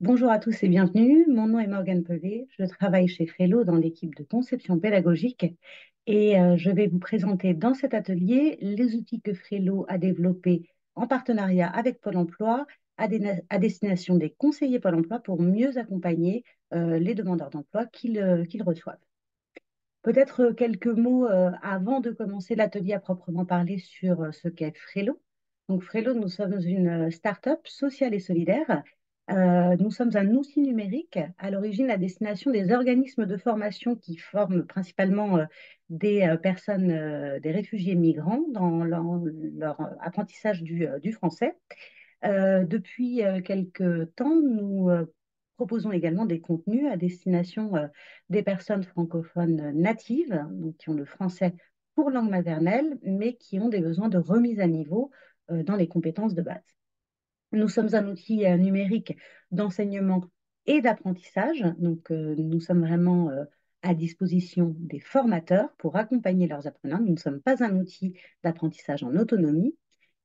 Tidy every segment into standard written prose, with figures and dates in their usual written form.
Bonjour à tous et bienvenue. Mon nom est Morgane Pellet. Je travaille chez Frello dans l'équipe de conception pédagogique et je vais vous présenter dans cet atelier les outils que Frello a développés en partenariat avec Pôle emploi à destination des conseillers Pôle emploi pour mieux accompagner les demandeurs d'emploi qu'ils reçoivent. Peut-être quelques mots avant de commencer l'atelier à proprement parler sur ce qu'est Frello. Donc Frello, nous sommes une start-up sociale et solidaire. Nous sommes un outil numérique à l'origine à destination des organismes de formation qui forment principalement des personnes, des réfugiés migrants dans leur apprentissage du français. Depuis quelques temps, nous proposons également des contenus à destination des personnes francophones natives, donc qui ont le français pour langue maternelle, mais qui ont des besoins de remise à niveau dans les compétences de base. Nous sommes un outil numérique d'enseignement et d'apprentissage, donc nous sommes vraiment à disposition des formateurs pour accompagner leurs apprenants. Nous ne sommes pas un outil d'apprentissage en autonomie,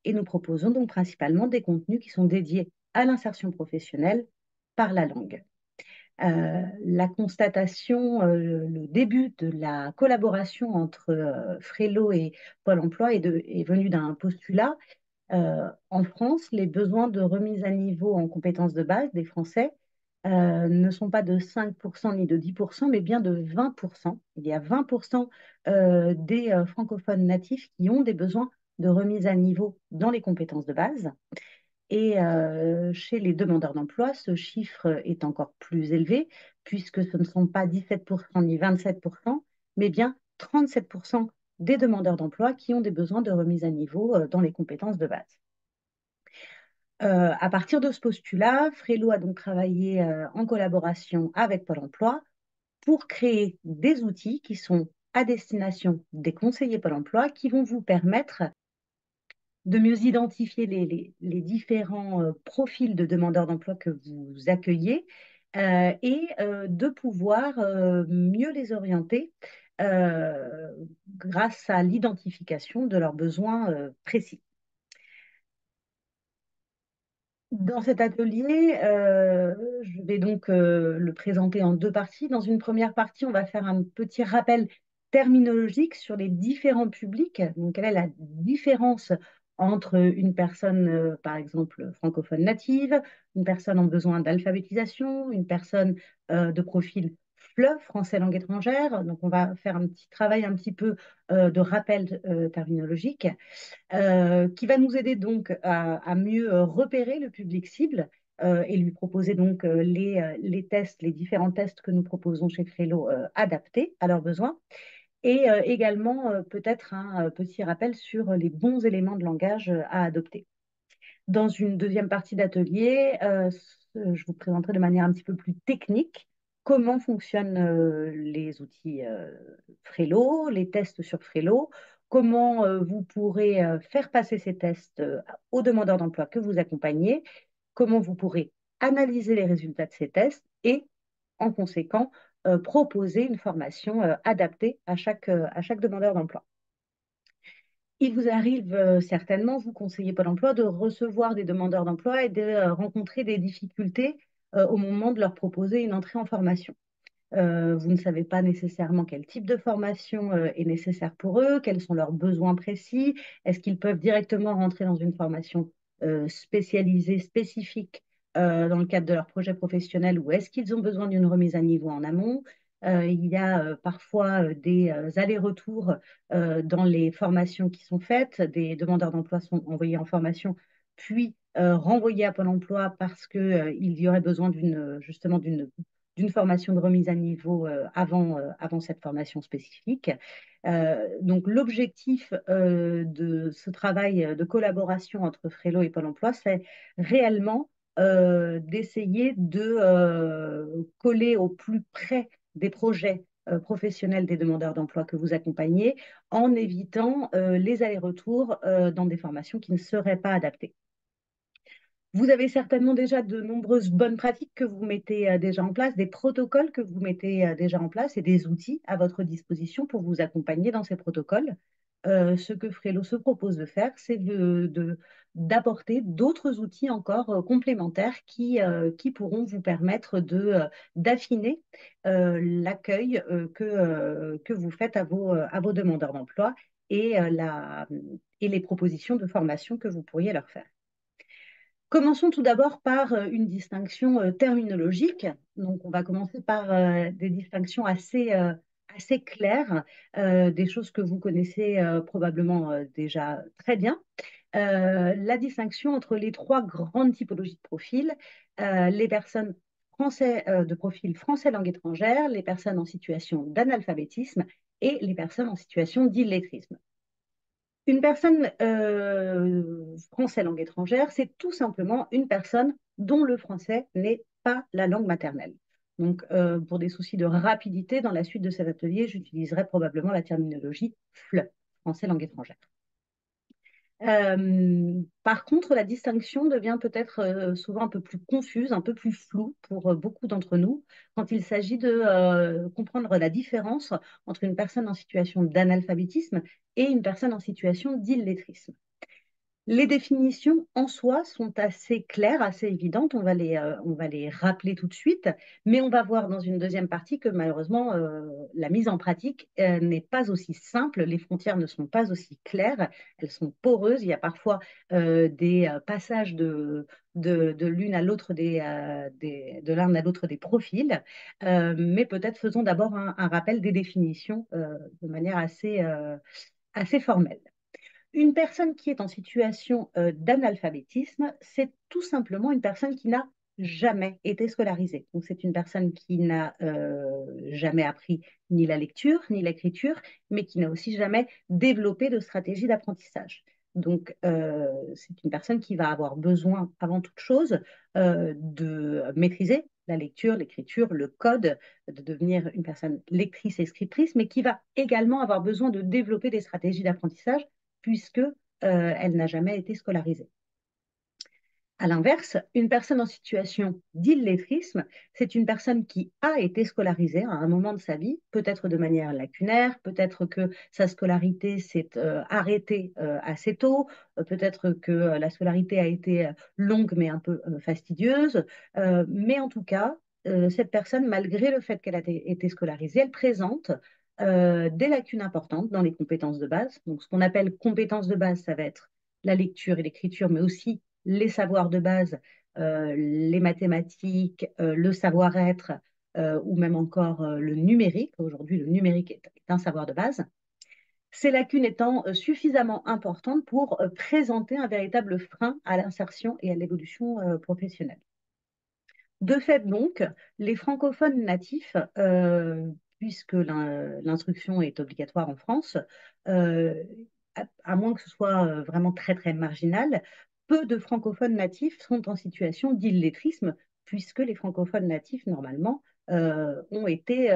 et nous proposons donc principalement des contenus qui sont dédiés à l'insertion professionnelle par la langue. La constatation, le début de la collaboration entre Frello et Pôle emploi est venu d'un postulat. En France, les besoins de remise à niveau en compétences de base des Français ne sont pas de 5% ni de 10%, mais bien de 20%. Il y a 20% des francophones natifs qui ont des besoins de remise à niveau dans les compétences de base. Et chez les demandeurs d'emploi, ce chiffre est encore plus élevé, puisque ce ne sont pas 17% ni 27%, mais bien 37% des demandeurs d'emploi qui ont des besoins de remise à niveau dans les compétences de base. À partir de ce postulat, Frello a donc travaillé en collaboration avec Pôle emploi pour créer des outils qui sont à destination des conseillers Pôle emploi qui vont vous permettre de mieux identifier les différents profils de demandeurs d'emploi que vous accueillez et de pouvoir mieux les orienter euh, grâce à l'identification de leurs besoins précis. Dans cet atelier, je vais donc le présenter en deux parties. Dans une première partie, on va faire un petit rappel terminologique sur les différents publics. Donc, quelle est la différence entre une personne, par exemple, francophone native, une personne en besoin d'alphabétisation, une personne de profil FLE, français langue étrangère. Donc, on va faire un petit travail un petit peu de rappel terminologique qui va nous aider donc à mieux repérer le public cible et lui proposer donc les tests, les différents tests que nous proposons chez Frello adaptés à leurs besoins. Et également peut-être un petit rappel sur les bons éléments de langage à adopter. Dans une deuxième partie d'atelier, je vous présenterai de manière un petit peu plus technique comment fonctionnent les outils Frello, les tests sur Frello, comment vous pourrez faire passer ces tests aux demandeurs d'emploi que vous accompagnez, comment vous pourrez analyser les résultats de ces tests et, en conséquent, proposer une formation adaptée à chaque demandeur d'emploi. Il vous arrive certainement, vous conseillez Pôle emploi, de recevoir des demandeurs d'emploi et de rencontrer des difficultés au moment de leur proposer une entrée en formation. Vous ne savez pas nécessairement quel type de formation est nécessaire pour eux, quels sont leurs besoins précis, est-ce qu'ils peuvent directement rentrer dans une formation spécialisée, spécifique dans le cadre de leur projet professionnel ou est-ce qu'ils ont besoin d'une remise à niveau en amont. Il y a parfois des allers-retours dans les formations qui sont faites, des demandeurs d'emploi sont envoyés en formation, puis renvoyés à Pôle emploi parce qu'il y aurait besoin justement d'une formation de remise à niveau avant cette formation spécifique. Donc l'objectif de ce travail de collaboration entre Frello et Pôle emploi, c'est réellement d'essayer de coller au plus près des projets professionnels des demandeurs d'emploi que vous accompagnez en évitant les allers-retours dans des formations qui ne seraient pas adaptées. Vous avez certainement déjà de nombreuses bonnes pratiques que vous mettez déjà en place, des protocoles que vous mettez déjà en place et des outils à votre disposition pour vous accompagner dans ces protocoles. Ce que Frello se propose de faire, c'est d'apporter d'autres outils encore complémentaires qui pourront vous permettre d'affiner l'accueil que vous faites à vos demandeurs d'emploi et les propositions de formation que vous pourriez leur faire. Commençons tout d'abord par une distinction terminologique. Donc, on va commencer par des distinctions assez claires, des choses que vous connaissez probablement déjà très bien. La distinction entre les trois grandes typologies de profils, les personnes français, de profil français langue étrangère, les personnes en situation d'analphabétisme et les personnes en situation d'illettrisme. Une personne français langue étrangère, c'est tout simplement une personne dont le français n'est pas la langue maternelle. Donc, pour des soucis de rapidité, dans la suite de cet atelier, j'utiliserai probablement la terminologie FLE, français langue étrangère. Par contre, la distinction devient peut-être souvent un peu plus confuse, un peu plus floue pour beaucoup d'entre nous quand il s'agit de comprendre la différence entre une personne en situation d'analphabétisme et une personne en situation d'illettrisme. Les définitions en soi sont assez claires, assez évidentes, on va les rappeler tout de suite, mais on va voir dans une deuxième partie que malheureusement, la mise en pratique n'est pas aussi simple, les frontières ne sont pas aussi claires, elles sont poreuses, il y a parfois des passages de l'une à l'autre de l'un à l'autre des profils, mais peut-être faisons d'abord un rappel des définitions de manière assez formelle. Une personne qui est en situation d'analphabétisme, c'est tout simplement une personne qui n'a jamais été scolarisée. Donc, c'est une personne qui n'a jamais appris ni la lecture ni l'écriture, mais qui n'a aussi jamais développé de stratégie d'apprentissage. Donc, c'est une personne qui va avoir besoin, avant toute chose, de maîtriser la lecture, l'écriture, le code, de devenir une personne lectrice et scriptrice, mais qui va également avoir besoin de développer des stratégies d'apprentissage puisque elle n'a jamais été scolarisée. À l'inverse, une personne en situation d'illettrisme, c'est une personne qui a été scolarisée à un moment de sa vie, peut-être de manière lacunaire, peut-être que sa scolarité s'est arrêtée assez tôt, peut-être que la scolarité a été longue mais un peu fastidieuse, mais en tout cas, cette personne, malgré le fait qu'elle a été scolarisée, elle présente des lacunes importantes dans les compétences de base. Donc, ce qu'on appelle compétences de base, ça va être la lecture et l'écriture, mais aussi les savoirs de base, les mathématiques, le savoir-être ou même encore le numérique. Aujourd'hui, le numérique est un savoir de base. Ces lacunes étant suffisamment importantes pour présenter un véritable frein à l'insertion et à l'évolution professionnelle. De fait, donc, les francophones natifs, puisque l'instruction est obligatoire en France, euh, à moins que ce soit vraiment très, très marginal, peu de francophones natifs sont en situation d'illettrisme, puisque les francophones natifs, normalement, ont été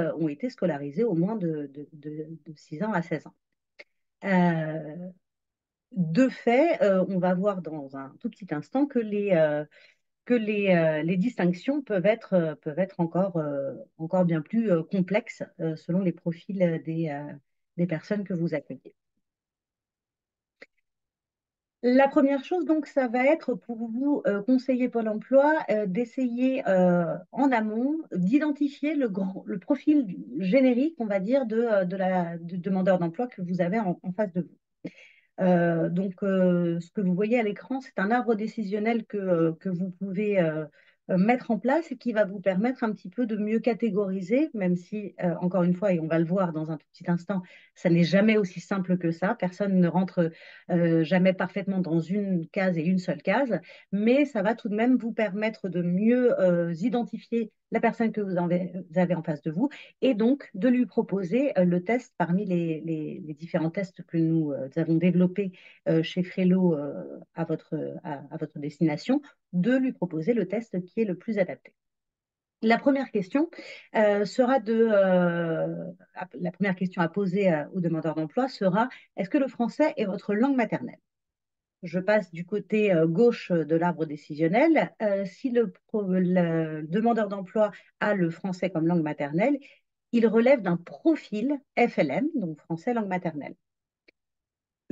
scolarisés au moins de 6 ans à 16 ans. De fait, on va voir dans un tout petit instant que les distinctions peuvent être encore bien plus complexes selon les profils des personnes que vous accueillez. La première chose, donc, ça va être pour vous, conseiller Pôle emploi, d'essayer en amont d'identifier le profil générique, on va dire, du demandeur d'emploi que vous avez en face de vous. Ce que vous voyez à l'écran, c'est un arbre décisionnel que vous pouvez mettre en place et qui va vous permettre un petit peu de mieux catégoriser, même si, encore une fois, et on va le voir dans un tout petit instant, ça n'est jamais aussi simple que ça. Personne ne rentre jamais parfaitement dans une case et une seule case, mais ça va tout de même vous permettre de mieux identifier la personne que vous avez en face de vous et donc de lui proposer le test parmi les différents tests que nous avons développés chez Frello à votre destination, de lui proposer le test qui est le plus adapté. La première question la première question à poser aux demandeurs d'emploi sera: est-ce que le français est votre langue maternelle? Je passe du côté gauche de l'arbre décisionnel. Si le demandeur d'emploi a le français comme langue maternelle, il relève d'un profil FLM, donc français langue maternelle.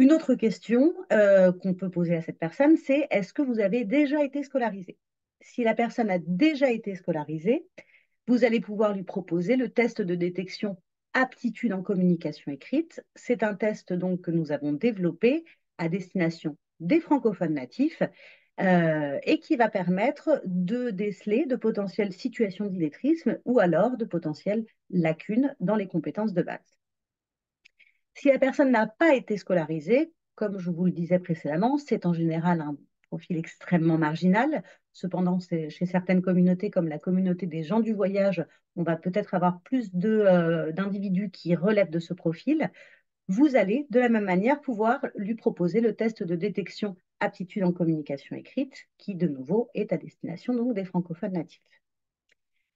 Une autre question qu'on peut poser à cette personne, c'est est-ce que vous avez déjà été scolarisé? Si la personne a déjà été scolarisée, vous allez pouvoir lui proposer le test de détection aptitude en communication écrite. C'est un test donc que nous avons développé à destination des francophones natifs et qui va permettre de déceler de potentielles situations d'illettrisme ou alors de potentielles lacunes dans les compétences de base. Si la personne n'a pas été scolarisée, comme je vous le disais précédemment, c'est en général un profil extrêmement marginal. Cependant, chez certaines communautés, comme la communauté des gens du voyage, on va peut-être avoir plus d'individus qui relèvent de ce profil. Vous allez, de la même manière, pouvoir lui proposer le test de détection aptitude en communication écrite, qui, de nouveau, est à destination donc, des francophones natifs.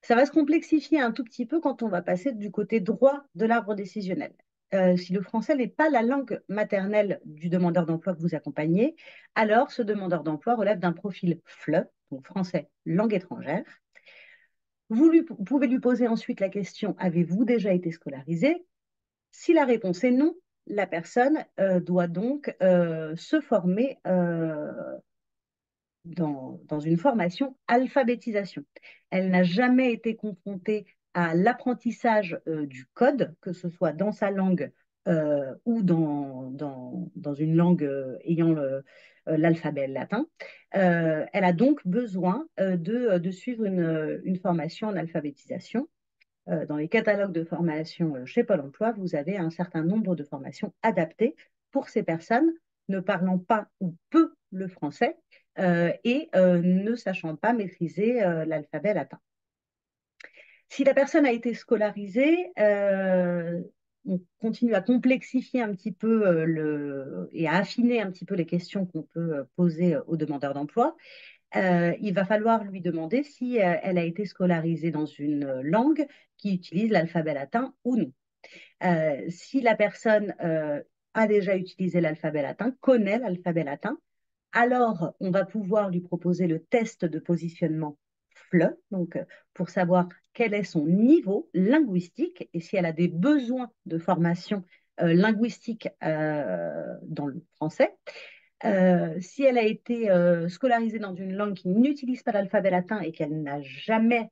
Ça va se complexifier un tout petit peu quand on va passer du côté droit de l'arbre décisionnel. Si le français n'est pas la langue maternelle du demandeur d'emploi que vous accompagnez, alors ce demandeur d'emploi relève d'un profil FLE, donc français langue étrangère. Vous pouvez lui poser ensuite la question, avez-vous déjà été scolarisé? Si la réponse est non, la personne doit donc se former dans une formation alphabétisation. Elle n'a jamais été confrontée à l'apprentissage du code, que ce soit dans sa langue ou dans une langue ayant l'alphabet latin. Elle a donc besoin de suivre une formation en alphabétisation. Dans les catalogues de formation chez Pôle emploi, vous avez un certain nombre de formations adaptées pour ces personnes ne parlant pas ou peu le français et ne sachant pas maîtriser l'alphabet latin. Si la personne a été scolarisée, on continue à complexifier un petit peu et à affiner un petit peu les questions qu'on peut poser aux demandeurs d'emploi. Il va falloir lui demander si elle a été scolarisée dans une langue qui utilise l'alphabet latin ou non. Si la personne a déjà utilisé l'alphabet latin, connaît l'alphabet latin, alors on va pouvoir lui proposer le test de positionnement FLE, donc pour savoir quel est son niveau linguistique et si elle a des besoins de formation linguistique dans le français. Si elle a été scolarisée dans une langue qui n'utilise pas l'alphabet latin et qu'elle n'a jamais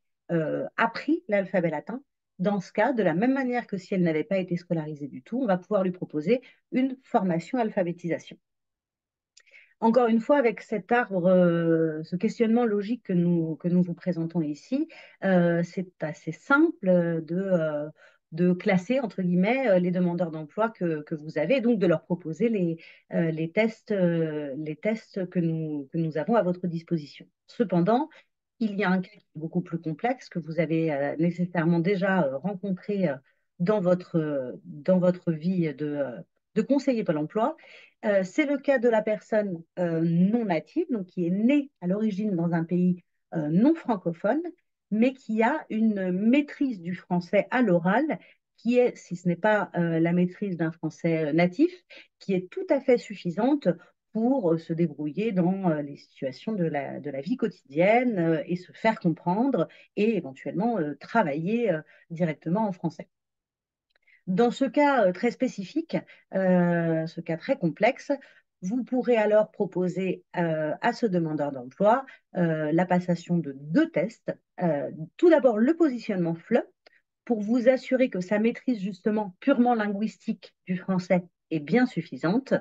appris l'alphabet latin, dans ce cas, de la même manière que si elle n'avait pas été scolarisée du tout, on va pouvoir lui proposer une formation alphabétisation. Encore une fois, avec cet arbre, ce questionnement logique que nous vous présentons ici, c'est assez simple de classer, entre guillemets, les demandeurs d'emploi que vous avez, et donc de leur proposer les tests que nous avons à votre disposition. Cependant, il y a un cas qui est beaucoup plus complexe que vous avez nécessairement déjà rencontré dans votre vie de conseiller Pôle emploi. C'est le cas de la personne non native, donc qui est née à l'origine dans un pays non francophone, mais qui a une maîtrise du français à l'oral, qui est, si ce n'est pas la maîtrise d'un français natif, qui est tout à fait suffisante pour se débrouiller dans les situations de la vie quotidienne et se faire comprendre et éventuellement travailler directement en français. Dans ce cas très spécifique, ce cas très complexe, vous pourrez alors proposer à ce demandeur d'emploi la passation de deux tests. Tout d'abord, le positionnement FLE pour vous assurer que sa maîtrise justement purement linguistique du français est bien suffisante.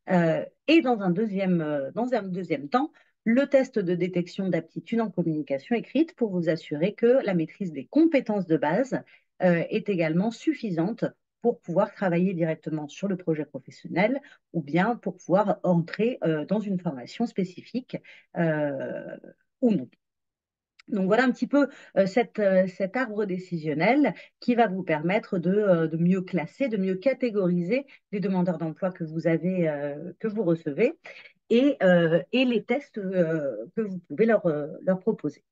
Et dans un deuxième temps, le test de détection d'aptitude en communication écrite pour vous assurer que la maîtrise des compétences de base est également suffisante pour pouvoir travailler directement sur le projet professionnel ou bien pour pouvoir entrer dans une formation spécifique ou non. Donc voilà un petit peu cet arbre décisionnel qui va vous permettre de mieux classer, de mieux catégoriser les demandeurs d'emploi que vous avez, que vous recevez et les tests que vous pouvez leur proposer.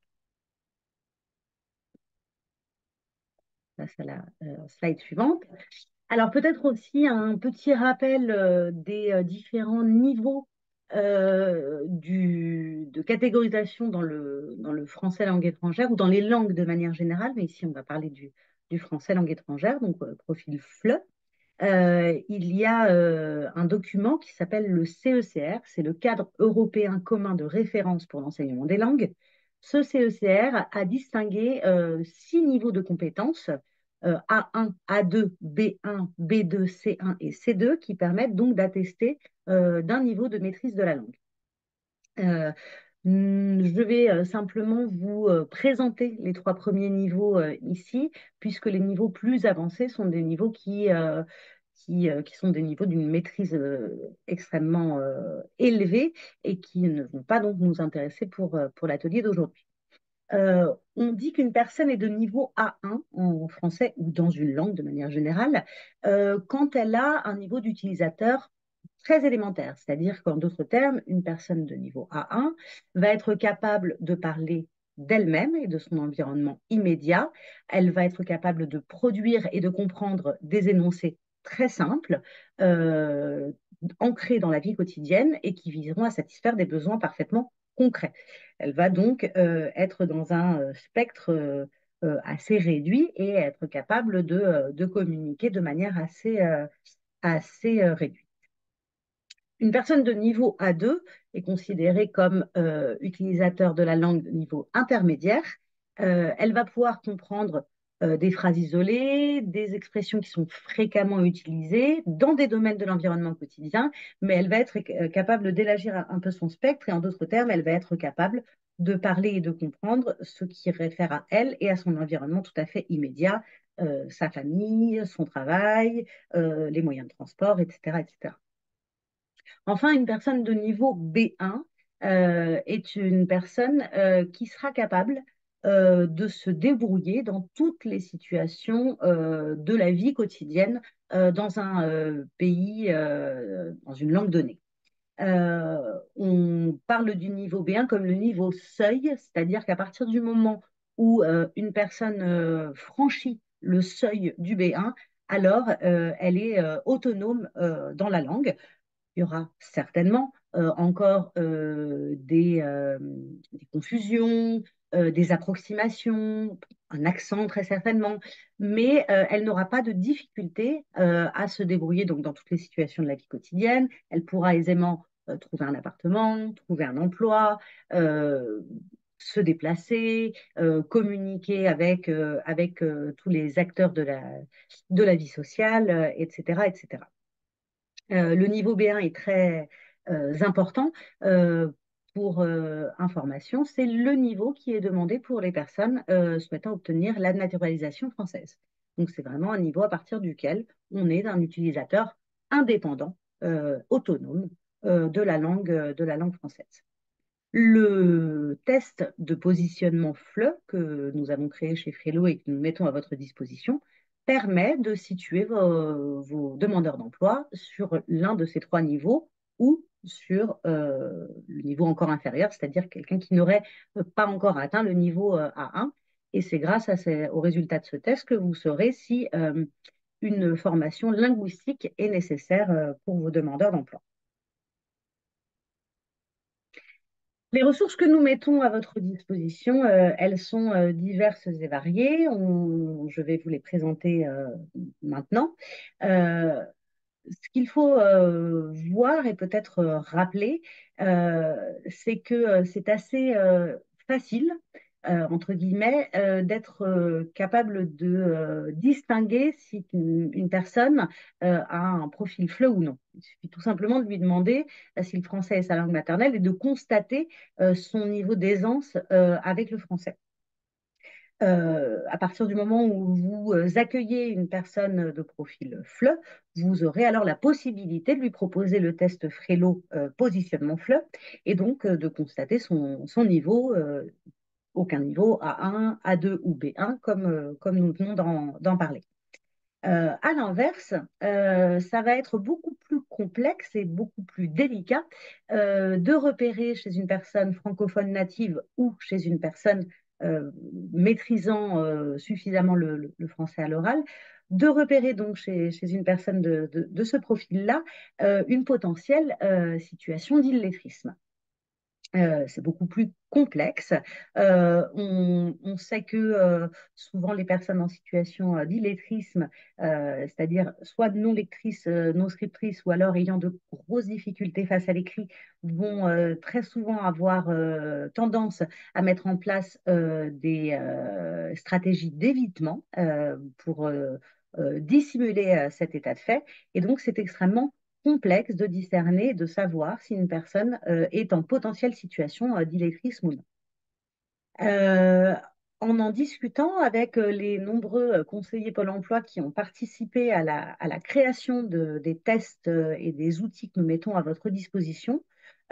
Passe à la slide suivante. Alors peut-être aussi un petit rappel des différents niveaux de catégorisation dans le français langue étrangère ou dans les langues de manière générale, mais ici on va parler du français langue étrangère, donc profil FLE. il y a un document qui s'appelle le CECR, c'est le cadre européen commun de référence pour l'enseignement des langues. Ce CECR a distingué 6 niveaux de compétences, A1, A2, B1, B2, C1 et C2, qui permettent donc d'attester d'un niveau de maîtrise de la langue. Euh, je vais simplement vous présenter les 3 premiers niveaux ici, puisque les niveaux plus avancés sont des niveaux qui sont des niveaux d'une maîtrise extrêmement élevée et qui ne vont pas donc nous intéresser pour l'atelier d'aujourd'hui. On dit qu'une personne est de niveau A1 en français ou dans une langue de manière générale quand elle a un niveau d'utilisateur très élémentaire, c'est-à-dire qu'en d'autres termes, une personne de niveau A1 va être capable de parler d'elle-même et de son environnement immédiat. Elle va être capable de produire et de comprendre des énoncés très simples, euh, ancrés dans la vie quotidienne et qui viseront à satisfaire des besoins parfaitement concrets. Elle va donc être dans un spectre assez réduit et être capable de communiquer de manière assez réduite. Une personne de niveau A2 est considérée comme utilisateur de la langue de niveau intermédiaire. Elle va pouvoir comprendre des phrases isolées, des expressions qui sont fréquemment utilisées dans des domaines de l'environnement quotidien, mais elle va être capable d'élargir un peu son spectre et en d'autres termes, elle va être capable de parler et de comprendre ce qui réfère à elle et à son environnement tout à fait immédiat, sa famille, son travail, les moyens de transport, etc., etc. Enfin, une personne de niveau B1 est une personne qui sera capable de se débrouiller dans toutes les situations de la vie quotidienne dans un pays, dans une langue donnée. On parle du niveau B1 comme le niveau seuil, c'est-à-dire qu'à partir du moment où une personne franchit le seuil du B1, alors elle est autonome dans la langue. Il y aura certainement encore des confusions, des approximations, un accent très certainement, mais elle n'aura pas de difficulté à se débrouiller donc, dans toutes les situations de la vie quotidienne. Elle pourra aisément trouver un appartement, trouver un emploi, euh, se déplacer, communiquer avec tous les acteurs de la vie sociale, etc., etc. Le niveau B1 est très important. Euh, pour information, c'est le niveau qui est demandé pour les personnes souhaitant obtenir la naturalisation française. Donc, c'est vraiment un niveau à partir duquel on est un utilisateur indépendant, autonome de la langue française. Le test de positionnement FLE que nous avons créé chez Frelo et que nous mettons à votre disposition permet de situer vos demandeurs d'emploi sur l'un de ces 3 niveaux ou sur le niveau encore inférieur, c'est-à-dire quelqu'un qui n'aurait pas encore atteint le niveau A1. Et c'est grâce aux résultats de ce test que vous saurez si une formation linguistique est nécessaire pour vos demandeurs d'emploi. Les ressources que nous mettons à votre disposition, elles sont diverses et variées. Je vais vous les présenter maintenant. Euh, Ce qu'il faut voir et peut-être rappeler, c'est que c'est assez facile, entre guillemets, d'être capable de distinguer si une personne a un profil FLE ou non. Il suffit tout simplement de lui demander si le français est sa langue maternelle et de constater son niveau d'aisance avec le français. À partir du moment où vous accueillez une personne de profil FLE, vous aurez alors la possibilité de lui proposer le test Frelo positionnement FLE et donc de constater son niveau, aucun niveau A1, A2 ou B1 comme nous venons d'en parler. À l'inverse, ça va être beaucoup plus complexe et beaucoup plus délicat de repérer chez une personne francophone native ou chez une personne euh, maîtrisant suffisamment le français à l'oral, de repérer donc chez une personne de ce profil-là une potentielle situation d'illettrisme. C'est beaucoup plus complexe. On sait que souvent les personnes en situation d'illettrisme, c'est-à-dire soit non lectrices, non scriptrices, ou alors ayant de grosses difficultés face à l'écrit, vont très souvent avoir tendance à mettre en place des stratégies d'évitement pour dissimuler cet état de fait. Et donc, c'est extrêmement complexe de discerner, de savoir si une personne est en potentielle situation d'illettrisme ou non. Euh, en discutant avec les nombreux conseillers Pôle emploi qui ont participé à la création des tests et des outils que nous mettons à votre disposition,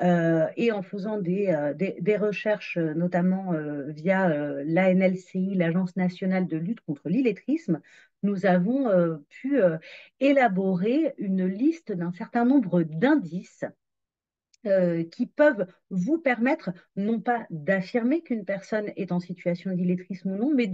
et en faisant des recherches, notamment via l'ANLCI, l'Agence nationale de lutte contre l'illettrisme, nous avons pu élaborer une liste d'un certain nombre d'indices qui peuvent vous permettre non pas d'affirmer qu'une personne est en situation d'illettrisme ou non, mais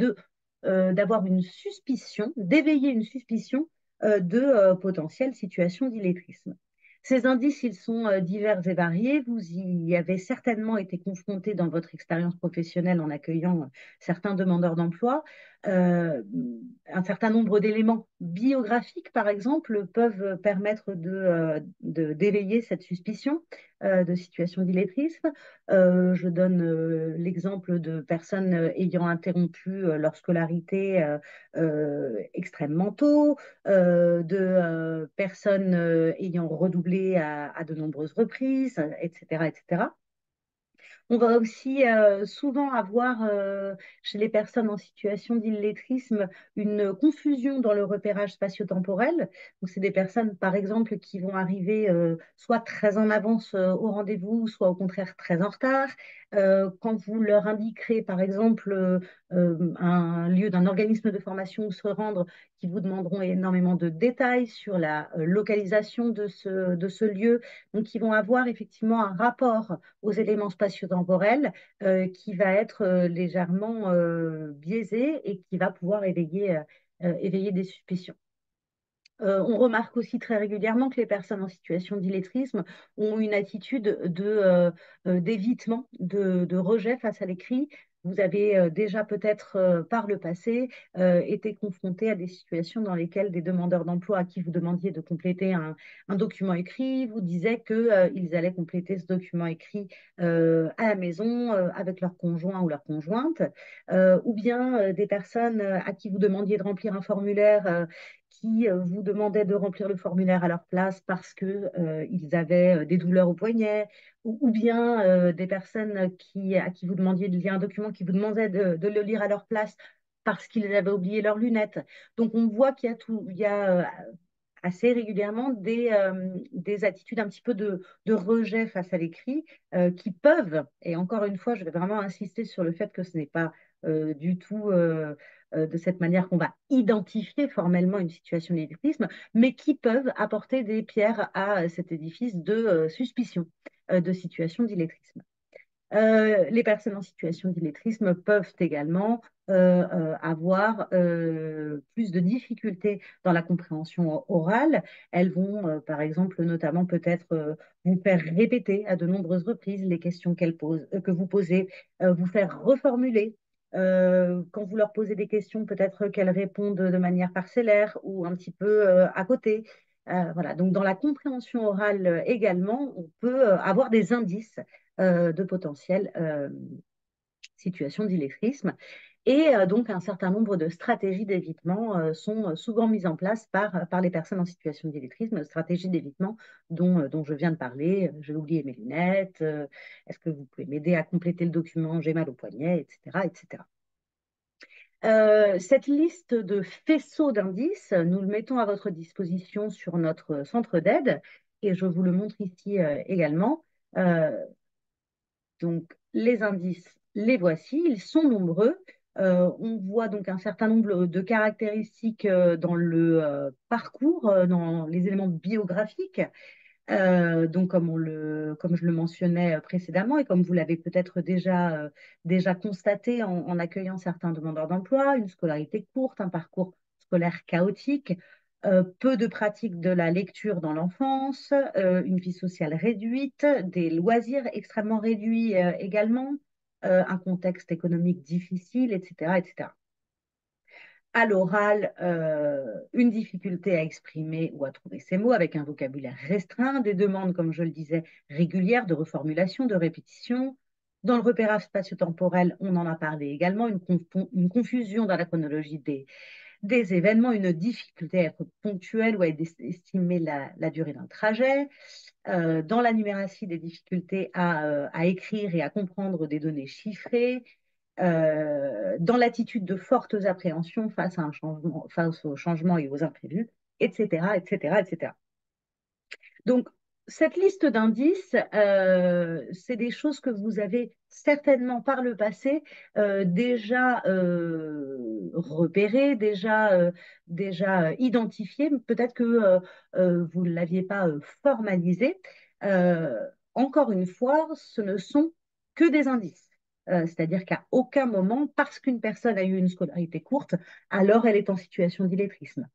d'avoir une suspicion, d'éveiller une suspicion de potentielle situation d'illettrisme. Ces indices, ils sont divers et variés. Vous y avez certainement été confronté dans votre expérience professionnelle en accueillant certains demandeurs d'emploi. Euh, un certain nombre d'éléments biographiques, par exemple, peuvent permettre d'éveiller cette suspicion de situation d'illettrisme. Je donne l'exemple de personnes ayant interrompu leur scolarité extrêmement tôt, de personnes ayant redoublé à de nombreuses reprises, etc., etc. On va aussi souvent avoir chez les personnes en situation d'illettrisme une confusion dans le repérage spatio-temporel. Donc, c'est des personnes, par exemple, qui vont arriver soit très en avance au rendez-vous, soit au contraire très en retard. Quand vous leur indiquerez, par exemple, un lieu d'un organisme de formation où se rendre, qui vous demanderont énormément de détails sur la localisation de ce lieu, donc ils vont avoir effectivement un rapport aux éléments spatio-temporels qui va être légèrement biaisé et qui va pouvoir éveiller des suspicions. On remarque aussi très régulièrement que les personnes en situation d'illettrisme ont une attitude d'évitement, de rejet face à l'écrit. Vous avez déjà peut-être par le passé été confronté à des situations dans lesquelles des demandeurs d'emploi à qui vous demandiez de compléter un document écrit vous disaient qu'ils allaient compléter ce document écrit à la maison avec leur conjoint ou leur conjointe, ou bien des personnes à qui vous demandiez de remplir un formulaire qui vous demandaient de remplir le formulaire à leur place parce que, ils avaient des douleurs au poignet, ou bien des personnes à qui vous demandiez de lire un document qui vous demandait de le lire à leur place parce qu'ils avaient oublié leurs lunettes. Donc on voit il y a assez régulièrement des attitudes un petit peu de rejet face à l'écrit qui peuvent, et encore une fois, je vais vraiment insister sur le fait que ce n'est pas du tout de cette manière qu'on va identifier formellement une situation d'illettrisme, mais qui peuvent apporter des pierres à cet édifice de suspicion de situation d'illettrisme. Les personnes en situation d'illettrisme peuvent également avoir plus de difficultés dans la compréhension orale. Elles vont, par exemple, notamment peut-être vous faire répéter à de nombreuses reprises les questions que vous posez, vous faire reformuler. Quand vous leur posez des questions, peut-être qu'elles répondent de manière parcellaire ou un petit peu à côté. Voilà. Donc, dans la compréhension orale également, on peut avoir des indices de potentielles situations d'illettrisme. Et donc, un certain nombre de stratégies d'évitement sont souvent mises en place par les personnes en situation d'illettrisme, stratégies d'évitement dont je viens de parler. J'ai oublié mes lunettes, est-ce que vous pouvez m'aider à compléter le document, j'ai mal au poignet, etc., etc. Cette liste de faisceaux d'indices, nous le mettons à votre disposition sur notre centre d'aide et je vous le montre ici également. Euh, donc, les indices, les voici, ils sont nombreux. On voit donc un certain nombre de caractéristiques dans le parcours, dans les éléments biographiques. Donc, comme je le mentionnais précédemment et comme vous l'avez peut-être déjà constaté en accueillant certains demandeurs d'emploi, une scolarité courte, un parcours scolaire chaotique, peu de pratique de la lecture dans l'enfance, une vie sociale réduite, des loisirs extrêmement réduits également, un contexte économique difficile, etc., etc. À l'oral, une difficulté à exprimer ou à trouver ses mots avec un vocabulaire restreint, des demandes, comme je le disais, régulières de reformulation, de répétition. Dans le repérage spatio-temporel, on en a parlé également, une confusion dans la chronologie des événements, une difficulté à être ponctuel ou à estimer la durée d'un trajet. Dans la numératie, des difficultés à écrire et à comprendre des données chiffrées, dans l'attitude de fortes appréhensions face à un changement, face au changement et aux imprévus, etc., etc., etc. Donc, cette liste d'indices, c'est des choses que vous avez certainement par le passé déjà repérées, déjà identifiées. Peut-être que vous ne l'aviez pas formalisé. Euh, Encore une fois, ce ne sont que des indices. C'est-à-dire qu'à aucun moment, parce qu'une personne a eu une scolarité courte, alors elle est en situation d'illettrisme.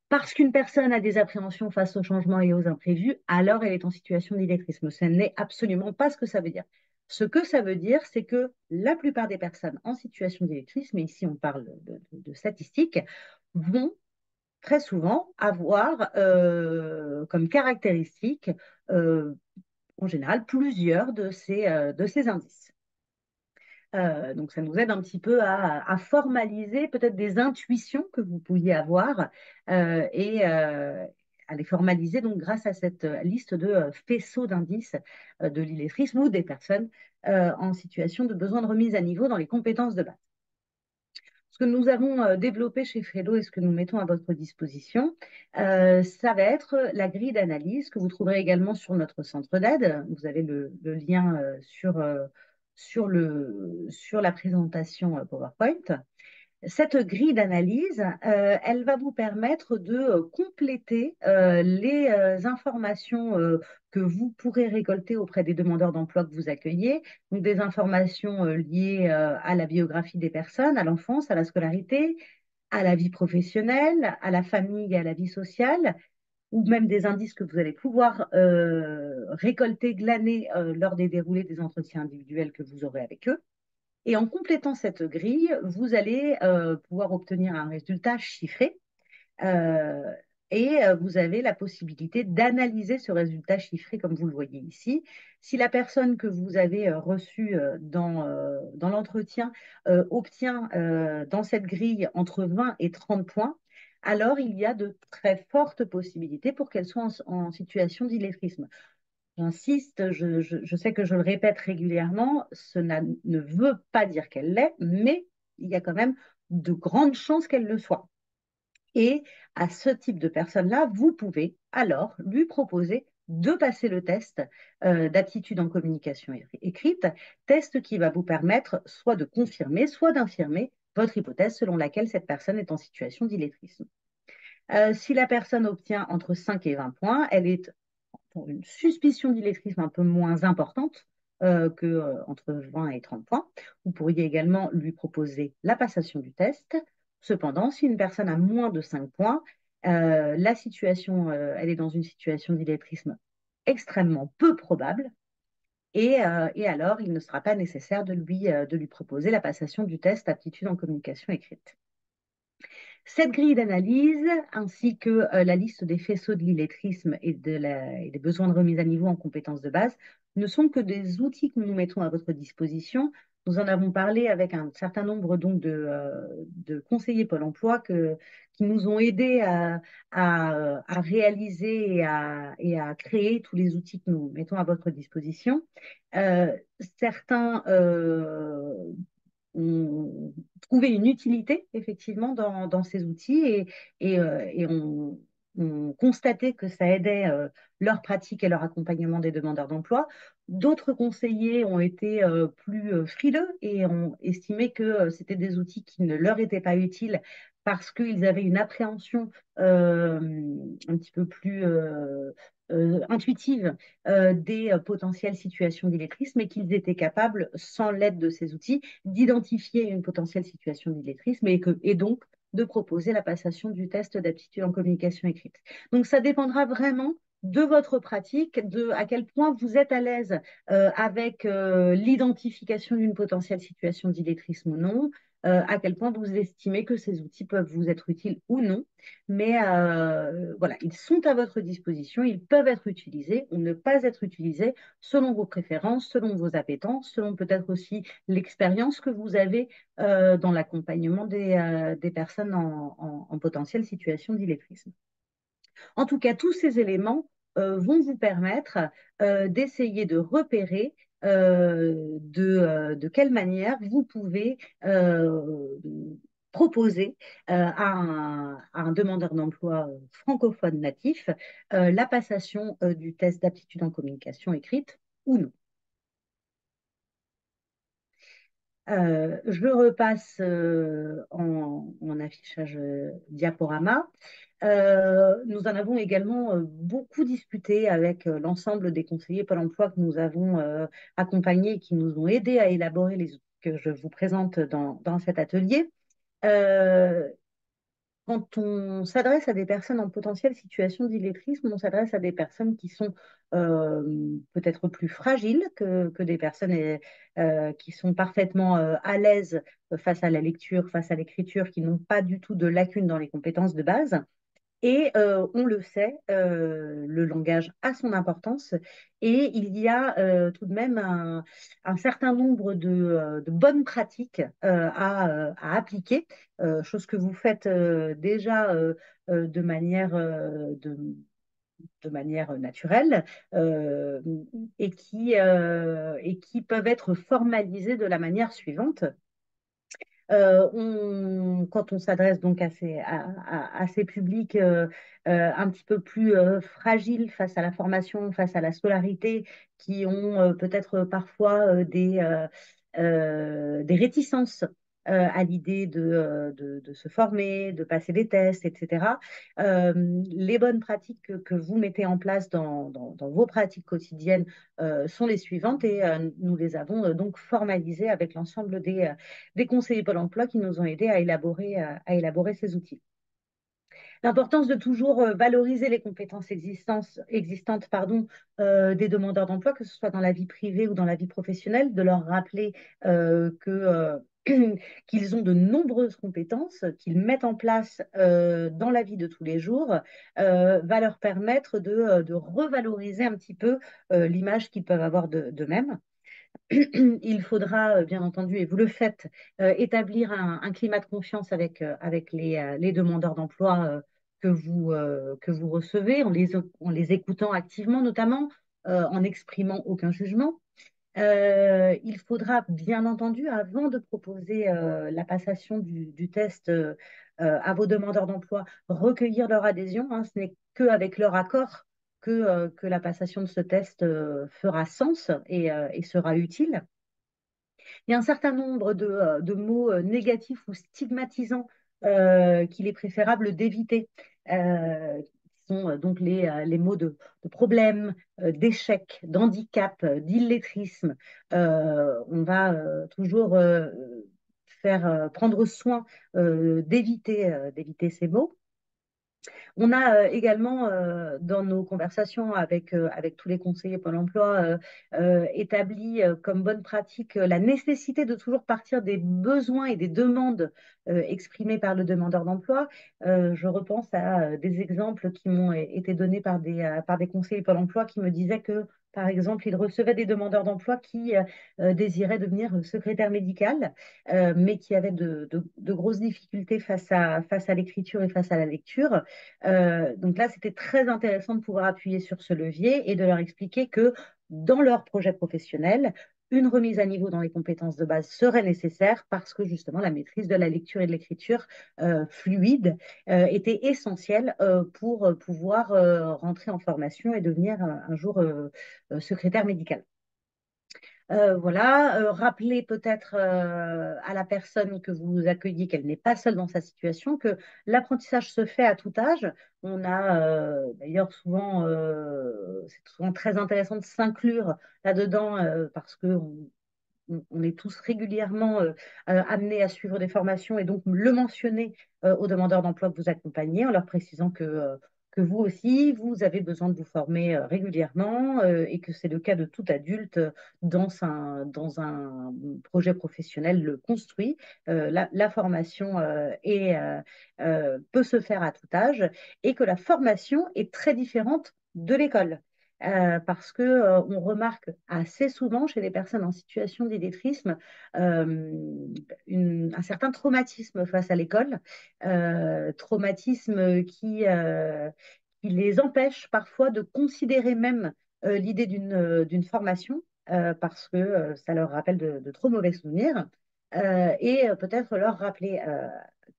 Parce qu'une personne a des appréhensions face au changement et aux imprévus, alors elle est en situation d'illettrisme. Ce n'est absolument pas ce que ça veut dire. Ce que ça veut dire, c'est que la plupart des personnes en situation d'illettrisme, et ici on parle de statistiques, vont très souvent avoir comme caractéristique, euh, en général, plusieurs de ces indices. Donc, ça nous aide un petit peu à formaliser peut-être des intuitions que vous pouviez avoir et à les formaliser donc grâce à cette liste de faisceaux d'indices de l'illettrisme ou des personnes en situation de besoin de remise à niveau dans les compétences de base. Ce que nous avons développé chez Fredo et ce que nous mettons à votre disposition, ça va être la grille d'analyse que vous trouverez également sur notre centre d'aide. Vous avez le lien sur la présentation PowerPoint. Cette grille d'analyse, elle va vous permettre de compléter les informations que vous pourrez récolter auprès des demandeurs d'emploi que vous accueillez, donc des informations liées à la biographie des personnes, à l'enfance, à la scolarité, à la vie professionnelle, à la famille et à la vie sociale, ou même des indices que vous allez pouvoir récolter, glaner lors des déroulés des entretiens individuels que vous aurez avec eux. Et en complétant cette grille, vous allez pouvoir obtenir un résultat chiffré euh, et vous avez la possibilité d'analyser ce résultat chiffré comme vous le voyez ici. Si la personne que vous avez reçue dans l'entretien obtient dans cette grille entre 20 et 30 points, alors il y a de très fortes possibilités pour qu'elle soit en situation d'illettrisme. J'insiste, je sais que je le répète régulièrement, ne veut pas dire qu'elle l'est, mais il y a quand même de grandes chances qu'elle le soit. Et à ce type de personne-là, vous pouvez alors lui proposer de passer le test d'aptitude en communication écrite, test qui va vous permettre soit de confirmer, soit d'infirmer votre hypothèse selon laquelle cette personne est en situation d'illettrisme. Si la personne obtient entre 5 et 20 points, elle est pour une suspicion d'illettrisme un peu moins importante que entre 20 et 30 points. Vous pourriez également lui proposer la passation du test. Cependant, si une personne a moins de 5 points, la situation, elle est dans une situation d'illettrisme extrêmement peu probable. Et alors, il ne sera pas nécessaire de lui proposer la passation du test aptitude en communication écrite. Cette grille d'analyse, ainsi que la liste des faisceaux de l'illettrisme et des besoins de remise à niveau en compétences de base, ne sont que des outils que nous mettons à votre disposition. Nous en avons parlé avec un certain nombre donc de conseillers Pôle emploi qui nous ont aidés à réaliser et à créer tous les outils que nous mettons à votre disposition. Certains ont trouvé une utilité effectivement dans ces outils et ont constaté que ça aidait leur pratique et leur accompagnement des demandeurs d'emploi. D'autres conseillers ont été plus frileux et ont estimé que c'était des outils qui ne leur étaient pas utiles parce qu'ils avaient une appréhension un petit peu plus intuitive des potentielles situations d'illettrisme et qu'ils étaient capables, sans l'aide de ces outils, d'identifier une potentielle situation d'illettrisme et donc de proposer la passation du test d'aptitude en communication écrite. Donc ça dépendra vraiment de votre pratique, de à quel point vous êtes à l'aise avec l'identification d'une potentielle situation d'illettrisme ou non, à quel point vous estimez que ces outils peuvent vous être utiles ou non. Mais voilà, ils sont à votre disposition, ils peuvent être utilisés ou ne pas être utilisés selon vos préférences, selon vos appétences, selon peut-être aussi l'expérience que vous avez dans l'accompagnement des personnes en potentielle situation d'illettrisme. En tout cas, tous ces éléments vont vous permettre d'essayer de repérer de quelle manière vous pouvez proposer à un demandeur d'emploi francophone natif la passation du test d'aptitude en communication écrite ou non. Je repasse en affichage diaporama. Nous en avons également beaucoup discuté avec l'ensemble des conseillers Pôle emploi que nous avons accompagnés et qui nous ont aidés à élaborer les outils que je vous présente dans cet atelier. Euh, Quand on s'adresse à des personnes en potentielle situation d'illettrisme, on s'adresse à des personnes qui sont peut-être plus fragiles que des personnes qui sont parfaitement à l'aise face à la lecture, face à l'écriture, qui n'ont pas du tout de lacunes dans les compétences de base. Et on le sait, le langage a son importance et il y a tout de même un certain nombre de bonnes pratiques à appliquer, chose que vous faites déjà de manière naturelle euh, et qui peuvent être formalisées de la manière suivante. Quand on s'adresse donc à ces publics un petit peu plus fragiles face à la formation, face à la scolarité, qui ont peut-être parfois des réticences à l'idée de se former, de passer des tests, etc. Les bonnes pratiques que vous mettez en place dans vos pratiques quotidiennes sont les suivantes et nous les avons donc formalisées avec l'ensemble des conseillers Pôle emploi qui nous ont aidés à élaborer ces outils. L'importance de toujours valoriser les compétences existantes pardon, des demandeurs d'emploi, que ce soit dans la vie privée ou dans la vie professionnelle, de leur rappeler qu'ils ont de nombreuses compétences qu'ils mettent en place dans la vie de tous les jours, va leur permettre de revaloriser un petit peu l'image qu'ils peuvent avoir d'eux-mêmes. Il faudra, bien entendu, et vous le faites, établir un climat de confiance avec les demandeurs d'emploi que vous recevez, en les écoutant activement notamment, en n'exprimant aucun jugement. Il faudra, bien entendu, avant de proposer la passation du test à vos demandeurs d'emploi, recueillir leur adhésion, hein. Ce n'est qu'avec leur accord que la passation de ce test fera sens et sera utile. Il y a un certain nombre de mots négatifs ou stigmatisants qu'il est préférable d'éviter, qui sont donc les mots de problème, d'échec, d'handicap, d'illettrisme. On va toujours prendre soin d'éviter ces mots. On a également, dans nos conversations avec tous les conseillers Pôle emploi, établi comme bonne pratique la nécessité de toujours partir des besoins et des demandes exprimées par le demandeur d'emploi. Je repense à des exemples qui m'ont été donnés par des conseillers Pôle emploi qui me disaient que, par exemple, ils recevaient des demandeurs d'emploi qui désiraient devenir secrétaire médical, mais qui avaient de grosses difficultés face à l'écriture et face à la lecture. Donc là, c'était très intéressant de pouvoir appuyer sur ce levier et de leur expliquer que dans leur projet professionnel, une remise à niveau dans les compétences de base serait nécessaire parce que justement la maîtrise de la lecture et de l'écriture fluide était essentielle pour pouvoir rentrer en formation et devenir un jour secrétaire médical. Voilà, rappeler peut-être à la personne que vous accueillez qu'elle n'est pas seule dans sa situation, que l'apprentissage se fait à tout âge. On a d'ailleurs souvent, c'est souvent très intéressant de s'inclure là-dedans parce que on est tous régulièrement amenés à suivre des formations et donc le mentionner aux demandeurs d'emploi que vous accompagnez en leur précisant que vous aussi, vous avez besoin de vous former régulièrement et que c'est le cas de tout adulte dans un projet professionnel construit. La formation peut se faire à tout âge et que la formation est très différente de l'école parce que on remarque assez souvent chez les personnes en situation d'illettrisme un certain traumatisme face à l'école, traumatisme qui les empêche parfois de considérer même l'idée d'une formation parce que ça leur rappelle de trop mauvais souvenirs et peut-être leur rappeler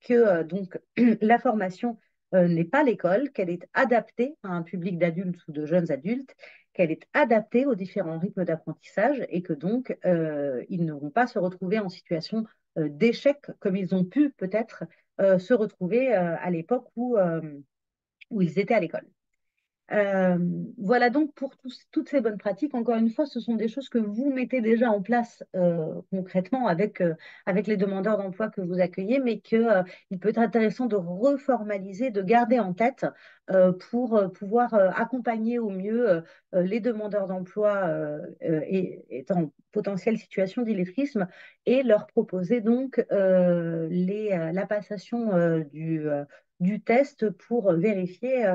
que donc la formation n'est pas l'école, qu'elle est adaptée à un public d'adultes ou de jeunes adultes, qu'elle est adaptée aux différents rythmes d'apprentissage et que donc ils n'auront pas se retrouver en situation d'échec comme ils ont pu peut-être se retrouver à l'époque où ils étaient à l'école. Euh, voilà donc pour toutes ces bonnes pratiques. Encore une fois, ce sont des choses que vous mettez déjà en place concrètement avec les demandeurs d'emploi que vous accueillez, mais il peut être intéressant de reformaliser, de garder en tête pour pouvoir accompagner au mieux les demandeurs d'emploi étant en potentielle situation d'illettrisme et leur proposer donc la passation du test pour vérifier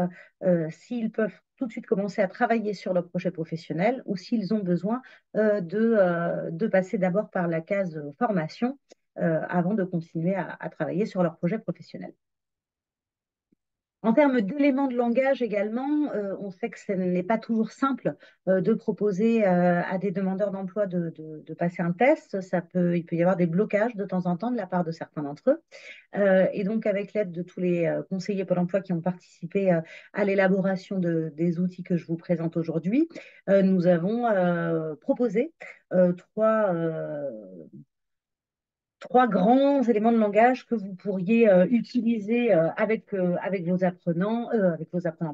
s'ils peuvent tout de suite commencer à travailler sur leur projet professionnel ou s'ils ont besoin de passer d'abord par la case formation avant de continuer à travailler sur leur projet professionnel. En termes d'éléments de langage également, on sait que ce n'est pas toujours simple de proposer à des demandeurs d'emploi de passer un test. Il peut y avoir des blocages de temps en temps de la part de certains d'entre eux. Et donc, avec l'aide de tous les conseillers Pôle emploi qui ont participé à l'élaboration des outils que je vous présente aujourd'hui, nous avons proposé trois grands éléments de langage que vous pourriez utiliser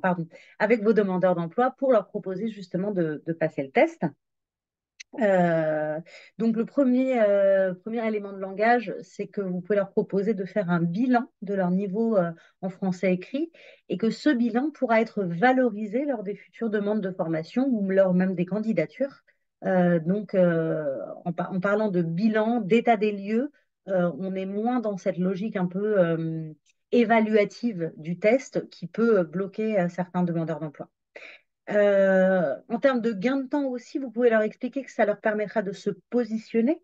pardon, avec vos demandeurs d'emploi pour leur proposer justement de passer le test. Euh, donc le premier élément de langage, c'est que vous pouvez leur proposer de faire un bilan de leur niveau en français écrit et que ce bilan pourra être valorisé lors des futures demandes de formation ou lors même des candidatures. En parlant de bilan, d'état des lieux, on est moins dans cette logique un peu évaluative du test qui peut bloquer certains demandeurs d'emploi. En termes de gain de temps aussi, vous pouvez leur expliquer que ça leur permettra de se positionner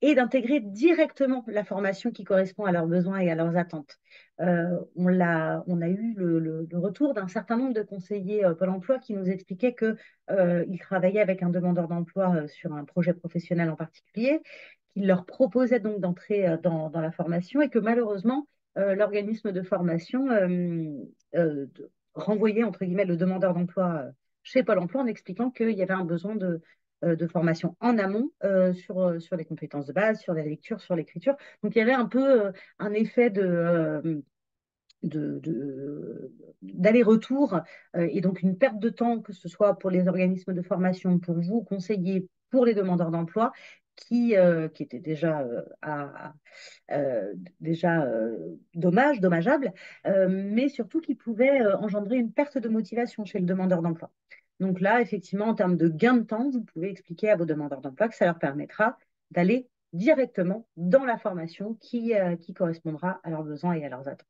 et d'intégrer directement la formation qui correspond à leurs besoins et à leurs attentes. On a eu le retour d'un certain nombre de conseillers Pôle emploi qui nous expliquaient qu'ils travaillaient avec un demandeur d'emploi sur un projet professionnel en particulier, qu'il leur proposait donc d'entrer dans la formation et que malheureusement, l'organisme de formation euh, renvoyait entre guillemets le demandeur d'emploi chez Pôle emploi en expliquant qu'il y avait un besoin de formation en amont sur les compétences de base, sur la lecture, sur l'écriture. Donc il y avait un peu un effet d'aller-retour et donc une perte de temps, que ce soit pour les organismes de formation, pour vous, conseillers, pour les demandeurs d'emploi, qui était déjà dommageable, mais surtout qui pouvait engendrer une perte de motivation chez le demandeur d'emploi. Donc là, effectivement, en termes de gain de temps, vous pouvez expliquer à vos demandeurs d'emploi que ça leur permettra d'aller directement dans la formation qui correspondra à leurs besoins et à leurs attentes.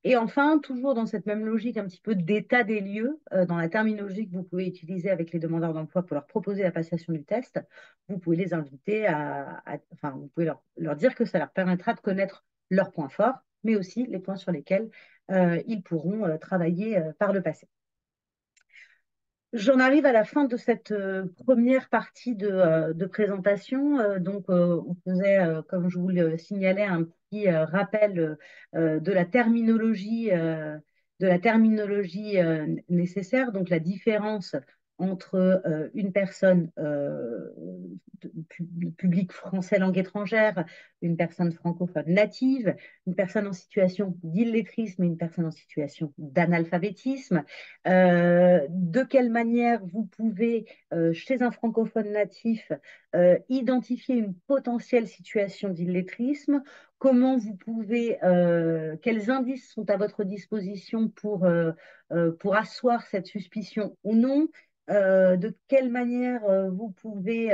Et enfin, toujours dans cette même logique un petit peu d'état des lieux, dans la terminologie que vous pouvez utiliser avec les demandeurs d'emploi pour leur proposer la passation du test, vous pouvez les inviter enfin, vous pouvez leur dire que ça leur permettra de connaître leurs points forts, mais aussi les points sur lesquels ils pourront travailler par le passé. J'en arrive à la fin de cette première partie de présentation. On faisait, comme je vous le signalais, un petit rappel de la terminologie nécessaire, donc la différence entre une personne public français langue étrangère, une personne francophone native, une personne en situation d'illettrisme et une personne en situation d'analphabétisme. De quelle manière vous pouvez, chez un francophone natif, identifier une potentielle situation d'illettrisme, comment vous pouvez, quels indices sont à votre disposition pour asseoir cette suspicion ou non, de quelle manière vous pouvez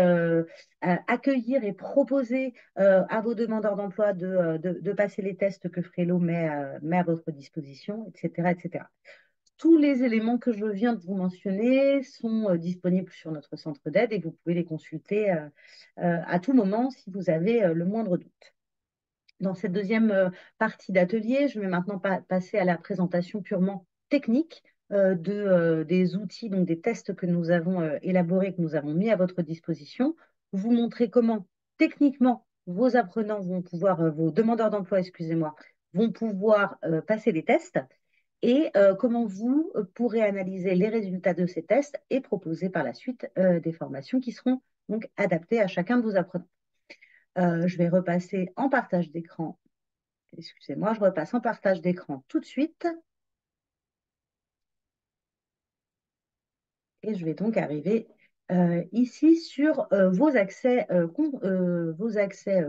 accueillir et proposer à vos demandeurs d'emploi de passer les tests que Frello met à votre disposition, etc., etc. Tous les éléments que je viens de vous mentionner sont disponibles sur notre centre d'aide et vous pouvez les consulter à tout moment si vous avez le moindre doute. Dans cette deuxième partie d'atelier, je vais maintenant passer à la présentation purement technique des outils, donc des tests que nous avons élaborés, que nous avons mis à votre disposition. Vous montrer comment techniquement vos apprenants vont pouvoir, vos demandeurs d'emploi, excusez-moi, vont pouvoir passer des tests et comment vous pourrez analyser les résultats de ces tests et proposer par la suite des formations qui seront donc adaptées à chacun de vos apprenants. Je vais repasser en partage d'écran. Excusez-moi, je repasse en partage d'écran tout de suite. Et je vais donc arriver ici sur vos accès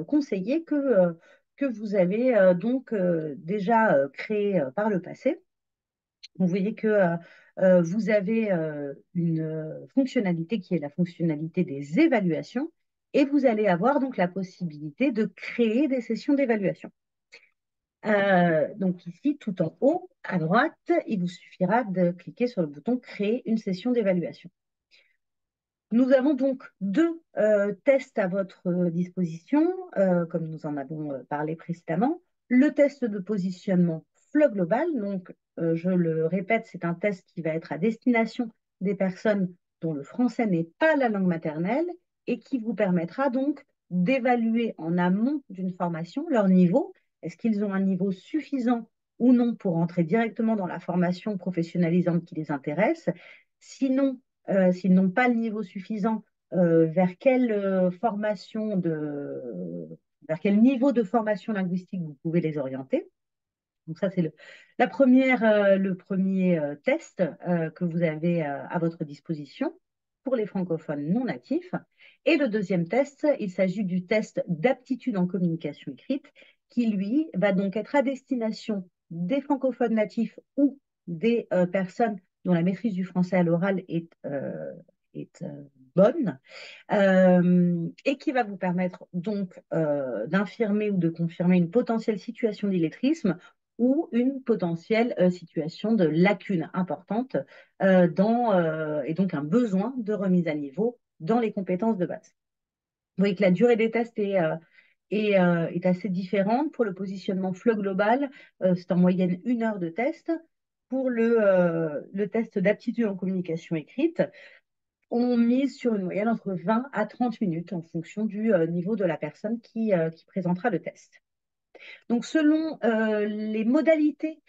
conseillés que vous avez donc déjà créés par le passé. Vous voyez que vous avez une fonctionnalité qui est la fonctionnalité des évaluations et vous allez avoir donc la possibilité de créer des sessions d'évaluation. Donc ici, tout en haut, à droite, il vous suffira de cliquer sur le bouton Créer une session d'évaluation. Nous avons donc deux tests à votre disposition, comme nous en avons parlé précédemment. Le test de positionnement FLE global, donc je le répète, c'est un test qui va être à destination des personnes dont le français n'est pas la langue maternelle et qui vous permettra donc d'évaluer en amont d'une formation leur niveau. Est-ce qu'ils ont un niveau suffisant ou non pour entrer directement dans la formation professionnalisante qui les intéresse? Sinon, s'ils n'ont pas le niveau suffisant, vers quelle vers quel niveau de formation linguistique vous pouvez les orienter. Donc ça, c'est le premier test que vous avez à votre disposition pour les francophones non natifs. Et le deuxième test, il s'agit du test d'aptitude en communication écrite qui, lui, va donc être à destination des francophones natifs ou des personnes dont la maîtrise du français à l'oral est bonne et qui va vous permettre donc d'infirmer ou de confirmer une potentielle situation d'illettrisme ou une potentielle situation de lacune importante et donc un besoin de remise à niveau dans les compétences de base. Vous voyez que la durée des tests est assez différente. Pour le positionnement FLE global, c'est en moyenne 1 heure de test. Pour le test d'aptitude en communication écrite, on mise sur une moyenne entre 20 à 30 minutes en fonction du niveau de la personne qui présentera le test. Donc, selon les modalités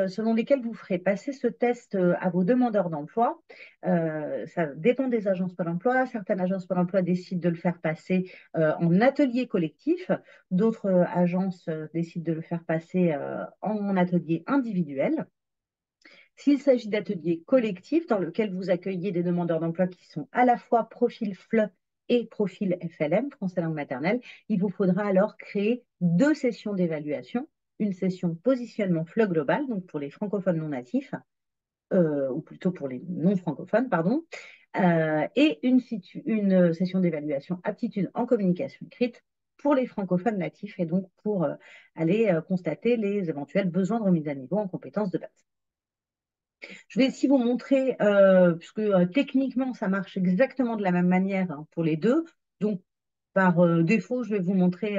selon lesquelles vous ferez passer ce test à vos demandeurs d'emploi, ça dépend des agences Pôle emploi. Certaines agences Pôle emploi décident de le faire passer en atelier collectif. D'autres agences décident de le faire passer en atelier individuel. S'il s'agit d'ateliers collectifs dans lesquels vous accueillez des demandeurs d'emploi qui sont à la fois profil FLE et profil FLM, français langue maternelle, il vous faudra alors créer 2 sessions d'évaluation, une session positionnement FLE global, donc pour les francophones non natifs, ou plutôt pour les non francophones, pardon, et une session d'évaluation aptitude en communication écrite pour les francophones natifs et donc pour aller constater les éventuels besoins de remise à niveau en compétences de base. Je vais ici vous montrer, puisque techniquement, ça marche exactement de la même manière hein, pour les deux. Donc, par défaut, je vais vous montrer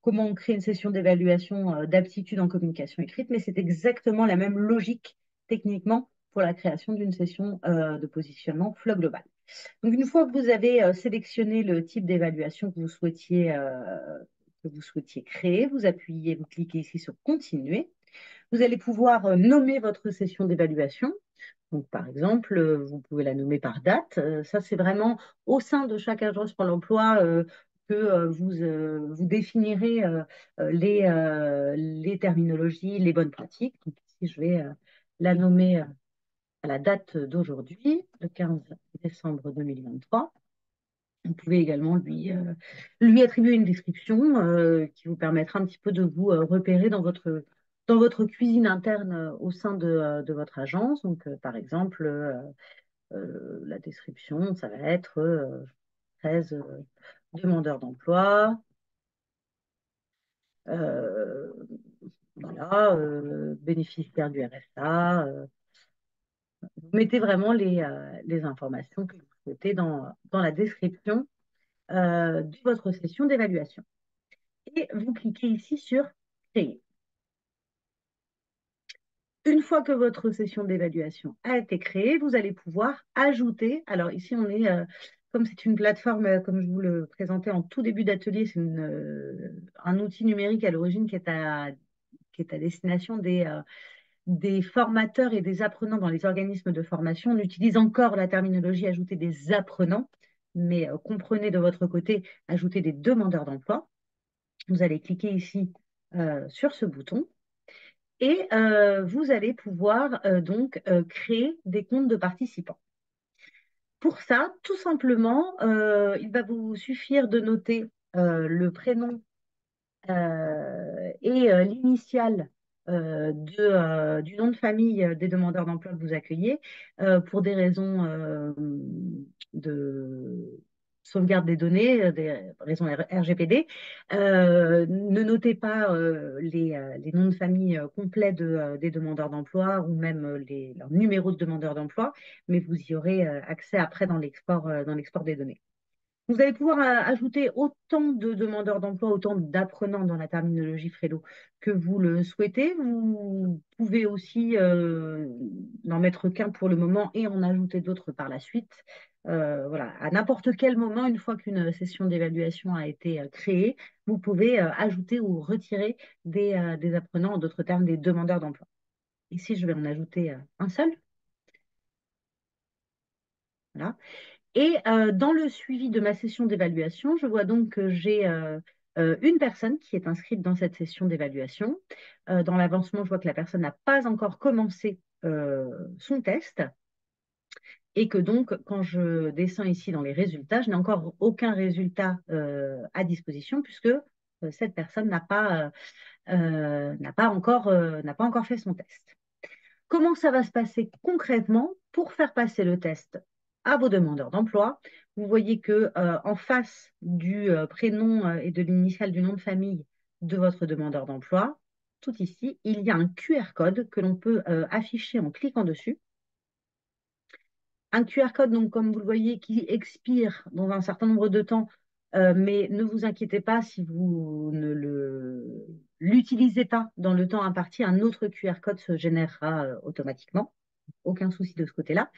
comment on crée une session d'évaluation d'aptitude en communication écrite, mais c'est exactement la même logique techniquement pour la création d'une session de positionnement FLE global. Donc, une fois que vous avez sélectionné le type d'évaluation que vous souhaitiez créer, vous appuyez, vous cliquez ici sur Continuer. Vous allez pouvoir nommer votre session d'évaluation. Donc, par exemple, vous pouvez la nommer par date. Ça, c'est vraiment au sein de chaque agence pour l'emploi que vous définirez les terminologies, les bonnes pratiques. Donc, ici, je vais la nommer à la date d'aujourd'hui, le 15 décembre 2023. Vous pouvez également lui attribuer une description qui vous permettra un petit peu de vous repérer dans votre cuisine interne au sein de votre agence. Donc, par exemple, la description, ça va être 13 demandeurs d'emploi, euh, voilà, bénéficiaires du RSA. Vous mettez vraiment les informations que vous souhaitez dans la description de votre session d'évaluation. Et vous cliquez ici sur Créer. Une fois que votre session d'évaluation a été créée, vous allez pouvoir ajouter. Alors ici, comme c'est une plateforme, comme je vous le présentais en tout début d'atelier, c'est un outil numérique à l'origine qui est à destination des formateurs et des apprenants dans les organismes de formation. On utilise encore la terminologie ajouter des apprenants, mais comprenez de votre côté ajouter des demandeurs d'emploi. Vous allez cliquer ici sur ce bouton et vous allez pouvoir donc créer des comptes de participants. Pour ça, tout simplement, il va vous suffire de noter le prénom et l'initiale du nom de famille des demandeurs d'emploi que vous accueillez pour des raisons de sauvegarde des données, des raisons RGPD. Ne notez pas les noms de famille complets des demandeurs d'emploi ou même leurs numéros de demandeurs d'emploi, mais vous y aurez accès après dans l'export des données. Vous allez pouvoir ajouter autant de demandeurs d'emploi, autant d'apprenants dans la terminologie Fredo que vous le souhaitez. Vous pouvez aussi n'en mettre qu'un pour le moment et en ajouter d'autres par la suite. Voilà, à n'importe quel moment, une fois qu'une session d'évaluation a été créée, vous pouvez ajouter ou retirer des apprenants, en d'autres termes, des demandeurs d'emploi. Ici, je vais en ajouter un seul. Voilà. Et dans le suivi de ma session d'évaluation, je vois donc que j'ai une personne qui est inscrite dans cette session d'évaluation. Dans l'avancement, je vois que la personne n'a pas encore commencé son test et que donc, quand je descends ici dans les résultats, je n'ai encore aucun résultat à disposition puisque cette personne n'a pas encore fait son test. Comment ça va se passer concrètement pour faire passer le test à vos demandeurs d'emploi? Vous voyez que en face du prénom et de l'initiale du nom de famille de votre demandeur d'emploi, tout ici, il y a un QR code que l'on peut afficher en cliquant dessus. Un QR code, donc, comme vous le voyez, qui expire dans un certain nombre de temps, mais ne vous inquiétez pas si vous ne l'utilisez pas dans le temps imparti, un autre QR code se générera automatiquement. Aucun souci de ce côté-là.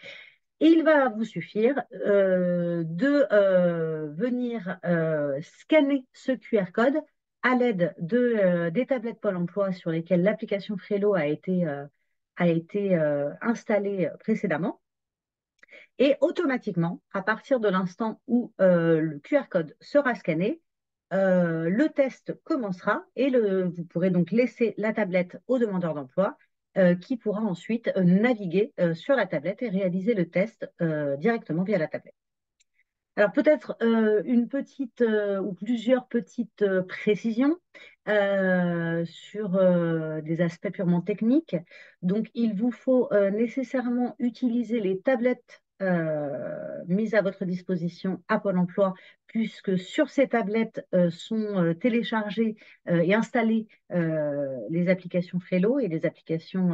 Et il va vous suffire de venir scanner ce QR code à l'aide des tablettes Pôle emploi sur lesquelles l'application Frelo a été installée précédemment. Et automatiquement, à partir de l'instant où le QR code sera scanné, le test commencera et vous pourrez donc laisser la tablette au demandeur d'emploi qui pourra ensuite naviguer sur la tablette et réaliser le test directement via la tablette. Alors peut-être une petite ou plusieurs petites précisions sur des aspects purement techniques. Donc il vous faut nécessairement utiliser les tablettes mises à votre disposition à Pôle emploi, puisque sur ces tablettes sont téléchargées et installées les applications Frelo et les applications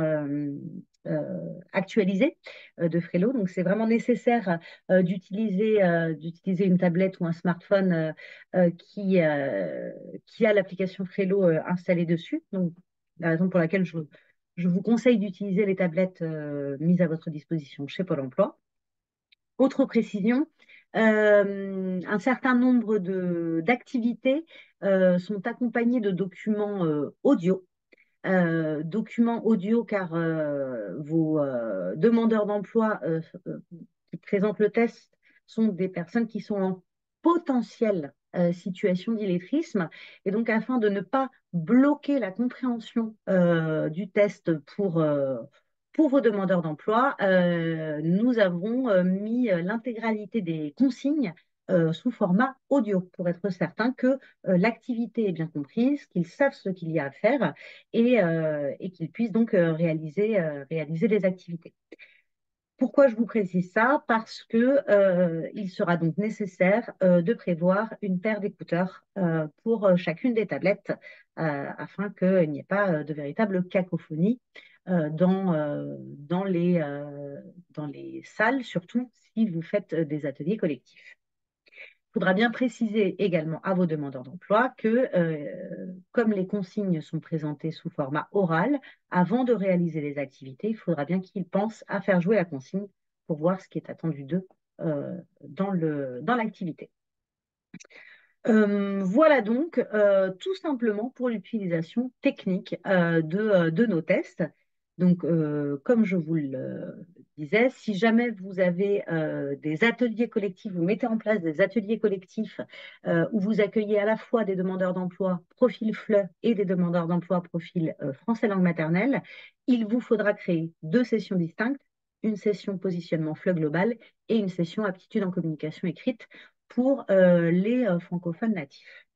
actualisées de Frelo. Donc c'est vraiment nécessaire d'utiliser une tablette ou un smartphone qui a l'application Frelo installée dessus. Donc, la raison pour laquelle je vous conseille d'utiliser les tablettes mises à votre disposition chez Pôle emploi. Autre précision, un certain nombre d'activités sont accompagnées de documents audio. documents audio car vos demandeurs d'emploi qui présentent le test sont des personnes qui sont en potentielle situation d'illettrisme. Et donc, afin de ne pas bloquer la compréhension du test pour vos demandeurs d'emploi, nous avons mis l'intégralité des consignes sous format audio pour être certain que l'activité est bien comprise, qu'ils savent ce qu'il y a à faire et qu'ils puissent donc réaliser les activités. Pourquoi je vous précise ça? Parce que il sera donc nécessaire de prévoir une paire d'écouteurs pour chacune des tablettes afin qu'il n'y ait pas de véritable cacophonie dans les salles, surtout si vous faites des ateliers collectifs. Il faudra bien préciser également à vos demandeurs d'emploi que, comme les consignes sont présentées sous format oral, avant de réaliser les activités, il faudra bien qu'ils pensent à faire jouer la consigne pour voir ce qui est attendu d'eux dans l'activité. Voilà donc tout simplement pour l'utilisation technique de nos tests. Donc, comme je vous le disais, si jamais vous avez des ateliers collectifs, vous mettez en place des ateliers collectifs où vous accueillez à la fois des demandeurs d'emploi profil FLE et des demandeurs d'emploi profil français langue maternelle, il vous faudra créer deux sessions distinctes, une session positionnement FLE global et une session aptitude en communication écrite pour les francophones natifs.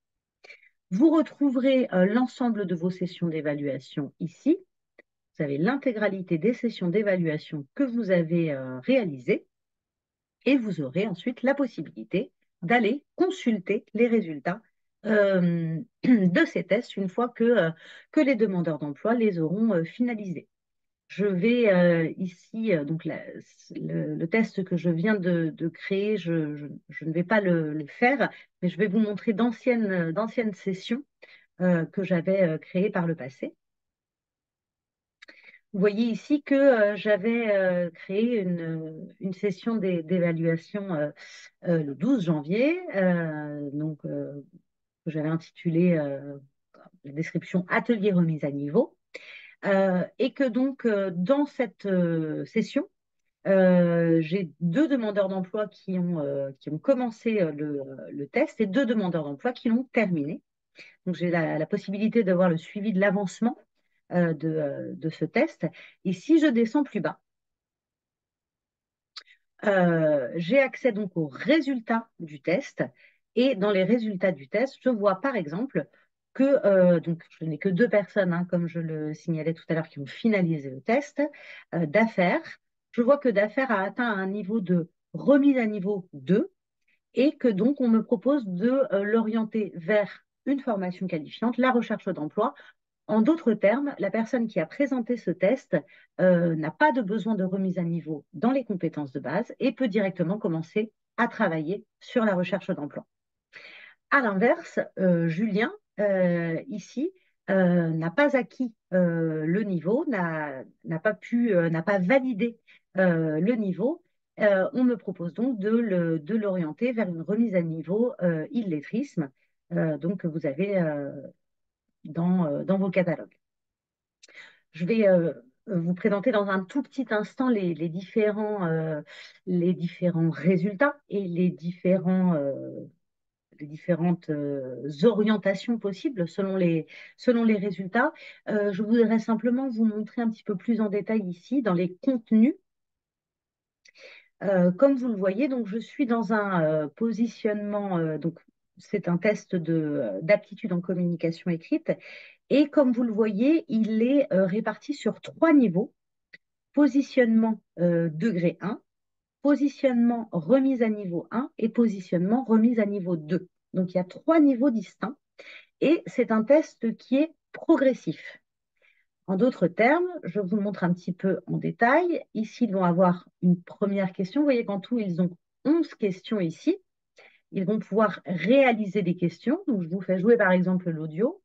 Vous retrouverez l'ensemble de vos sessions d'évaluation ici. Vous avez l'intégralité des sessions d'évaluation que vous avez réalisées et vous aurez ensuite la possibilité d'aller consulter les résultats de ces tests une fois que les demandeurs d'emploi les auront finalisés. Je vais ici, donc le test que je viens de créer, je ne vais pas le faire, mais je vais vous montrer d'anciennes sessions que j'avais créées par le passé. Vous voyez ici que j'avais créé une session d'évaluation le 12 janvier, que j'avais intitulée la description Atelier remise à niveau. Et que donc, dans cette session, j'ai deux demandeurs d'emploi qui ont commencé le test et deux demandeurs d'emploi qui l'ont terminé. Donc, j'ai la possibilité de voir le suivi de l'avancement de ce test. Et si je descends plus bas, j'ai accès donc aux résultats du test. Et dans les résultats du test, je vois par exemple que donc je n'ai que deux personnes, hein, comme je le signalais tout à l'heure, qui ont finalisé le test d'affaires. Je vois que d'affaires a atteint un niveau de remise à niveau 2 et que donc on me propose de l'orienter vers une formation qualifiante, la recherche d'emploi. En d'autres termes, la personne qui a présenté ce test n'a pas de besoin de remise à niveau dans les compétences de base et peut directement commencer à travailler sur la recherche d'emploi. À l'inverse, Julien, ici, n'a pas acquis le niveau, n'a pas validé le niveau. On me propose donc de l'orienter vers une remise à niveau illettrisme, donc que vous avez dans vos catalogues. Je vais vous présenter dans un tout petit instant les différents résultats et les différentes orientations possibles selon les résultats. Je voudrais simplement vous montrer un petit peu plus en détail ici dans les contenus. Comme vous le voyez, donc je suis dans un positionnement, donc c'est un test d'aptitude en communication écrite. Et comme vous le voyez, il est réparti sur trois niveaux. Positionnement degré 1, positionnement remise à niveau 1 et positionnement remise à niveau 2. Donc, il y a trois niveaux distincts et c'est un test qui est progressif. En d'autres termes, je vous montre un petit peu en détail. Ici, ils vont avoir une première question. Vous voyez qu'en tout, ils ont 11 questions ici. Ils vont pouvoir réaliser des questions. Donc, je vous fais jouer par exemple l'audio.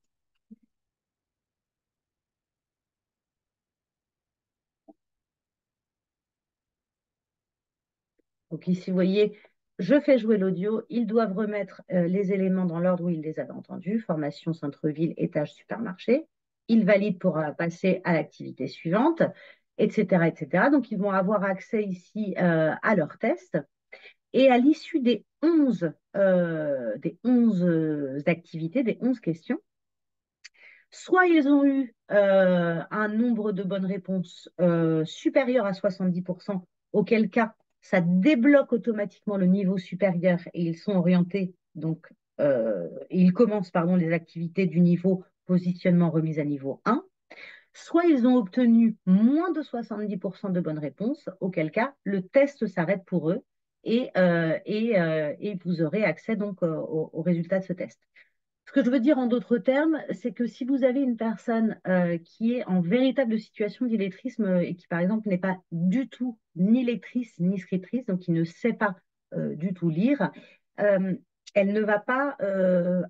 Donc ici, vous voyez, je fais jouer l'audio. Ils doivent remettre les éléments dans l'ordre où ils les avaient entendus. Formation, centre-ville, étage, supermarché. Ils valident pour passer à l'activité suivante, etc., etc. Donc, ils vont avoir accès ici à leur test. Et à l'issue des 11 activités, des 11 questions, soit ils ont eu un nombre de bonnes réponses supérieur à 70%, auquel cas ça débloque automatiquement le niveau supérieur et ils sont orientés, donc ils commencent pardon, les activités du niveau positionnement remise à niveau 1. Soit ils ont obtenu moins de 70% de bonnes réponses, auquel cas le test s'arrête pour eux et vous aurez accès donc aux résultats de ce test. Ce que je veux dire en d'autres termes, c'est que si vous avez une personne qui est en véritable situation d'illettrisme et qui, par exemple, n'est pas du tout ni lectrice ni scriptrice, donc qui ne sait pas du tout lire, euh, elle ne va pas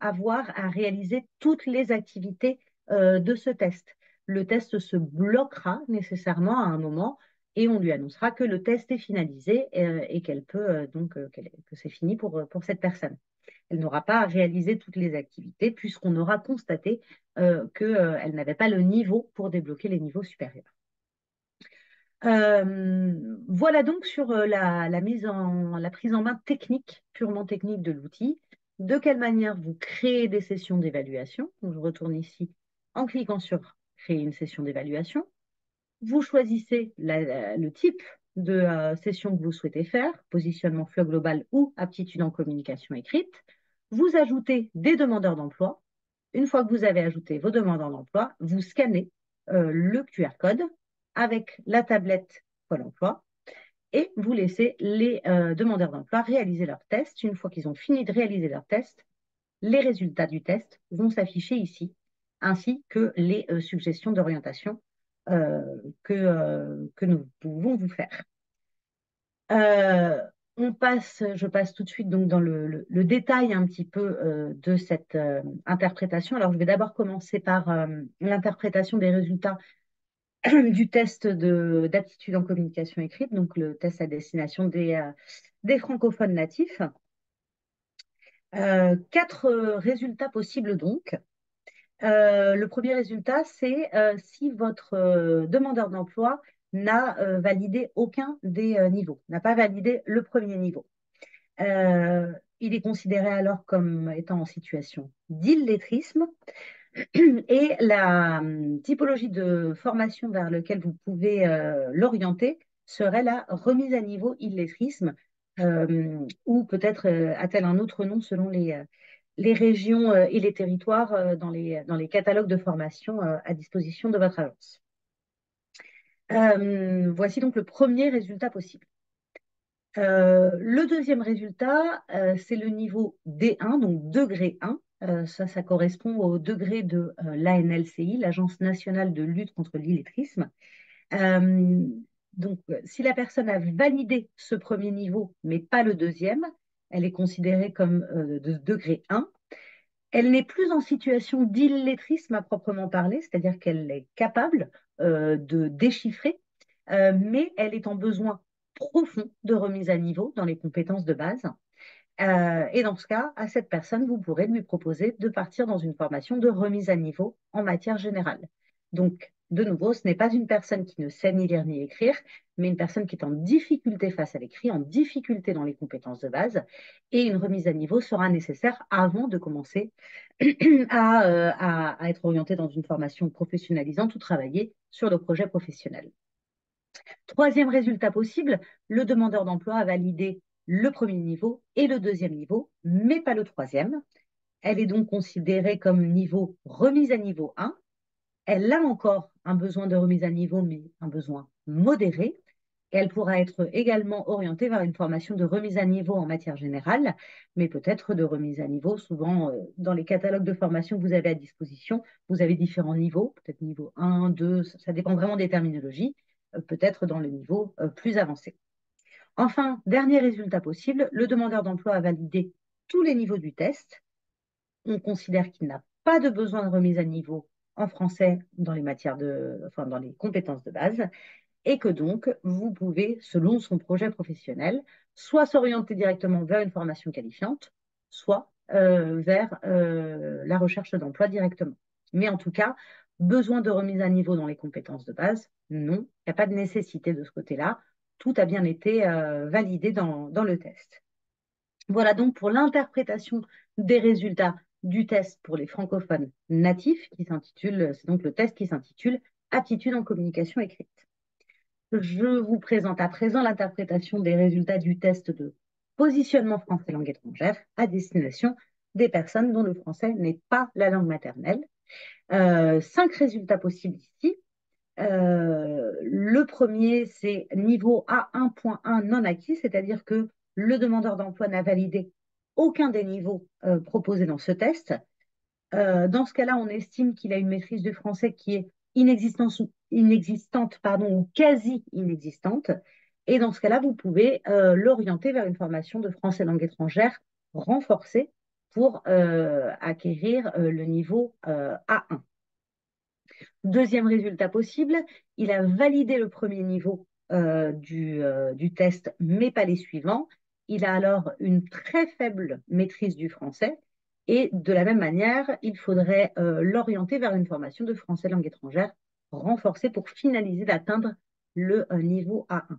avoir à réaliser toutes les activités de ce test. Le test se bloquera nécessairement à un moment et on lui annoncera que le test est finalisé et qu'elle peut que c'est fini pour cette personne. Elle n'aura pas à réaliser toutes les activités puisqu'on aura constaté qu'elle n'avait pas le niveau pour débloquer les niveaux supérieurs. Voilà donc sur la prise en main technique, purement technique de l'outil. De quelle manière vous créez des sessions d'évaluation. Donc, je retourne ici en cliquant sur créer une session d'évaluation. Vous choisissez le type de session que vous souhaitez faire, positionnement flux global ou aptitude en communication écrite. Vous ajoutez des demandeurs d'emploi. Une fois que vous avez ajouté vos demandeurs d'emploi, vous scannez le QR code avec la tablette Pôle emploi et vous laissez les demandeurs d'emploi réaliser leur test. Une fois qu'ils ont fini de réaliser leur test, les résultats du test vont s'afficher ici, ainsi que les suggestions d'orientation euh, que nous pouvons vous faire. Euh, je passe tout de suite donc dans le détail un petit peu de cette interprétation. Alors, je vais d'abord commencer par l'interprétation des résultats du test d'aptitude en communication écrite, donc le test à destination des francophones natifs. Quatre résultats possibles donc. Le premier résultat, c'est si votre demandeur d'emploi n'a validé aucun des niveaux, n'a pas validé le premier niveau. Il est considéré alors comme étant en situation d'illettrisme et la typologie de formation vers laquelle vous pouvez l'orienter serait la remise à niveau illettrisme ou peut-être a-t-elle un autre nom selon les régions et les territoires dans les catalogues de formation à disposition de votre agence. Voici donc le premier résultat possible. Le deuxième résultat, c'est le niveau D1, donc degré 1. Ça correspond au degré de l'ANLCI, l'Agence nationale de lutte contre l'illettrisme. Euh, donc, si la personne a validé ce premier niveau, mais pas le deuxième, elle est considérée comme de degré 1. Elle n'est plus en situation d'illettrisme à proprement parler, c'est-à-dire qu'elle est capable de déchiffrer, mais elle est en besoin profond de remise à niveau dans les compétences de base. Et dans ce cas, à cette personne, vous pourrez lui proposer de partir dans une formation de remise à niveau en matière générale. Donc, de nouveau, ce n'est pas une personne qui ne sait ni lire ni écrire, mais une personne qui est en difficulté face à l'écrit, en difficulté dans les compétences de base, et une remise à niveau sera nécessaire avant de commencer à être orienté dans une formation professionnalisante ou travailler sur le projet professionnel. Troisième résultat possible, le demandeur d'emploi a validé le premier niveau et le deuxième niveau, mais pas le troisième. Elle est donc considérée comme niveau remise à niveau 1. Elle a encore un besoin de remise à niveau, mais un besoin modéré. Et elle pourra être également orientée vers une formation de remise à niveau en matière générale, mais peut-être de remise à niveau. Souvent, dans les catalogues de formation que vous avez à disposition, vous avez différents niveaux, peut-être niveau 1, 2, ça dépend vraiment des terminologies, peut-être dans le niveau plus avancé. Enfin, dernier résultat possible, le demandeur d'emploi a validé tous les niveaux du test. On considère qu'il n'a pas de besoin de remise à niveau en français dans les dans les compétences de base et que donc vous pouvez, selon son projet professionnel, soit s'orienter directement vers une formation qualifiante, soit vers la recherche d'emploi directement. Mais en tout cas, Besoin de remise à niveau dans les compétences de base? Non, il n'y a pas de nécessité de ce côté-là. Tout a bien été validé dans le test. Voilà donc pour l'interprétation des résultats du test pour les francophones natifs, c'est donc le test qui s'intitule Aptitude en communication écrite. Je vous présente à présent l'interprétation des résultats du test de positionnement français langue étrangère à destination des personnes dont le français n'est pas la langue maternelle. 5 résultats possibles ici. Le premier, c'est niveau A1.1 non acquis, c'est-à-dire que le demandeur d'emploi n'a validé aucun des niveaux proposés dans ce test. Dans ce cas-là, on estime qu'il a une maîtrise du français qui est inexistante, ou quasi inexistante. Et dans ce cas-là, vous pouvez l'orienter vers une formation de français langue étrangère renforcée pour acquérir le niveau A1. Deuxième résultat possible, il a validé le premier niveau du test, mais pas les suivants. Il a alors une très faible maîtrise du français et de la même manière, il faudrait l'orienter vers une formation de français langue étrangère renforcée pour finaliser d'atteindre le niveau A1.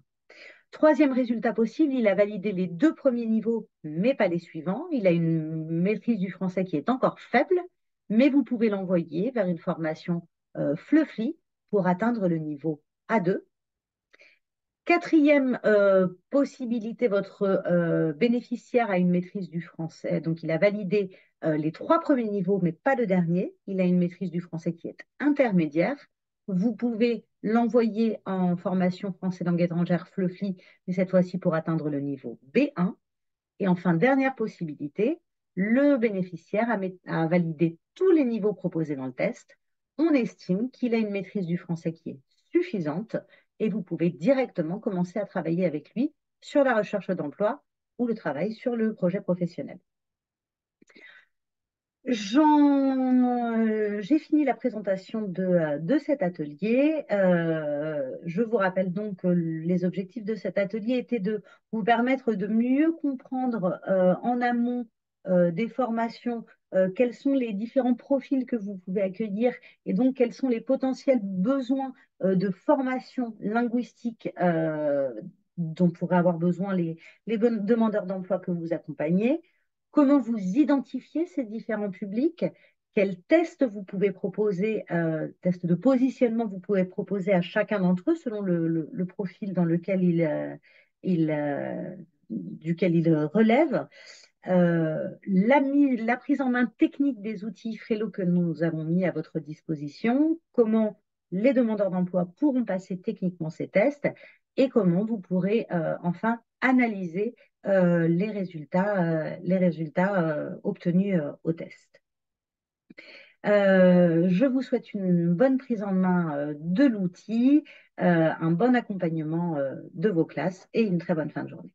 Troisième résultat possible, il a validé les 2 premiers niveaux, mais pas les suivants. Il a une maîtrise du français qui est encore faible, mais vous pouvez l'envoyer vers une formation Fluffy pour atteindre le niveau A2. Quatrième possibilité, votre bénéficiaire a une maîtrise du français, donc il a validé les 3 premiers niveaux, mais pas le dernier. Il a une maîtrise du français qui est intermédiaire. Vous pouvez l'envoyer en formation français langue étrangère Fluffy, mais cette fois-ci pour atteindre le niveau B1. Et enfin, dernière possibilité, le bénéficiaire a validé tous les niveaux proposés dans le test. On estime qu'il a une maîtrise du français qui est suffisante et vous pouvez directement commencer à travailler avec lui sur la recherche d'emploi ou le travail sur le projet professionnel. J'ai fini la présentation de cet atelier. Je vous rappelle donc que les objectifs de cet atelier étaient de vous permettre de mieux comprendre en amont des formations quels sont les différents profils que vous pouvez accueillir et donc quels sont les potentiels besoins de formation linguistique dont pourraient avoir besoin les demandeurs d'emploi que vous accompagnez. Comment vous identifiez ces différents publics? Quels tests vous pouvez proposer, tests de positionnement vous pouvez proposer à chacun d'entre eux selon le profil dans lequel duquel il relève? La prise en main technique des outils Frelo que nous avons mis à votre disposition, comment les demandeurs d'emploi pourront passer techniquement ces tests et comment vous pourrez enfin analyser les résultats obtenus au test. Je vous souhaite une bonne prise en main de l'outil, un bon accompagnement de vos classes et une très bonne fin de journée.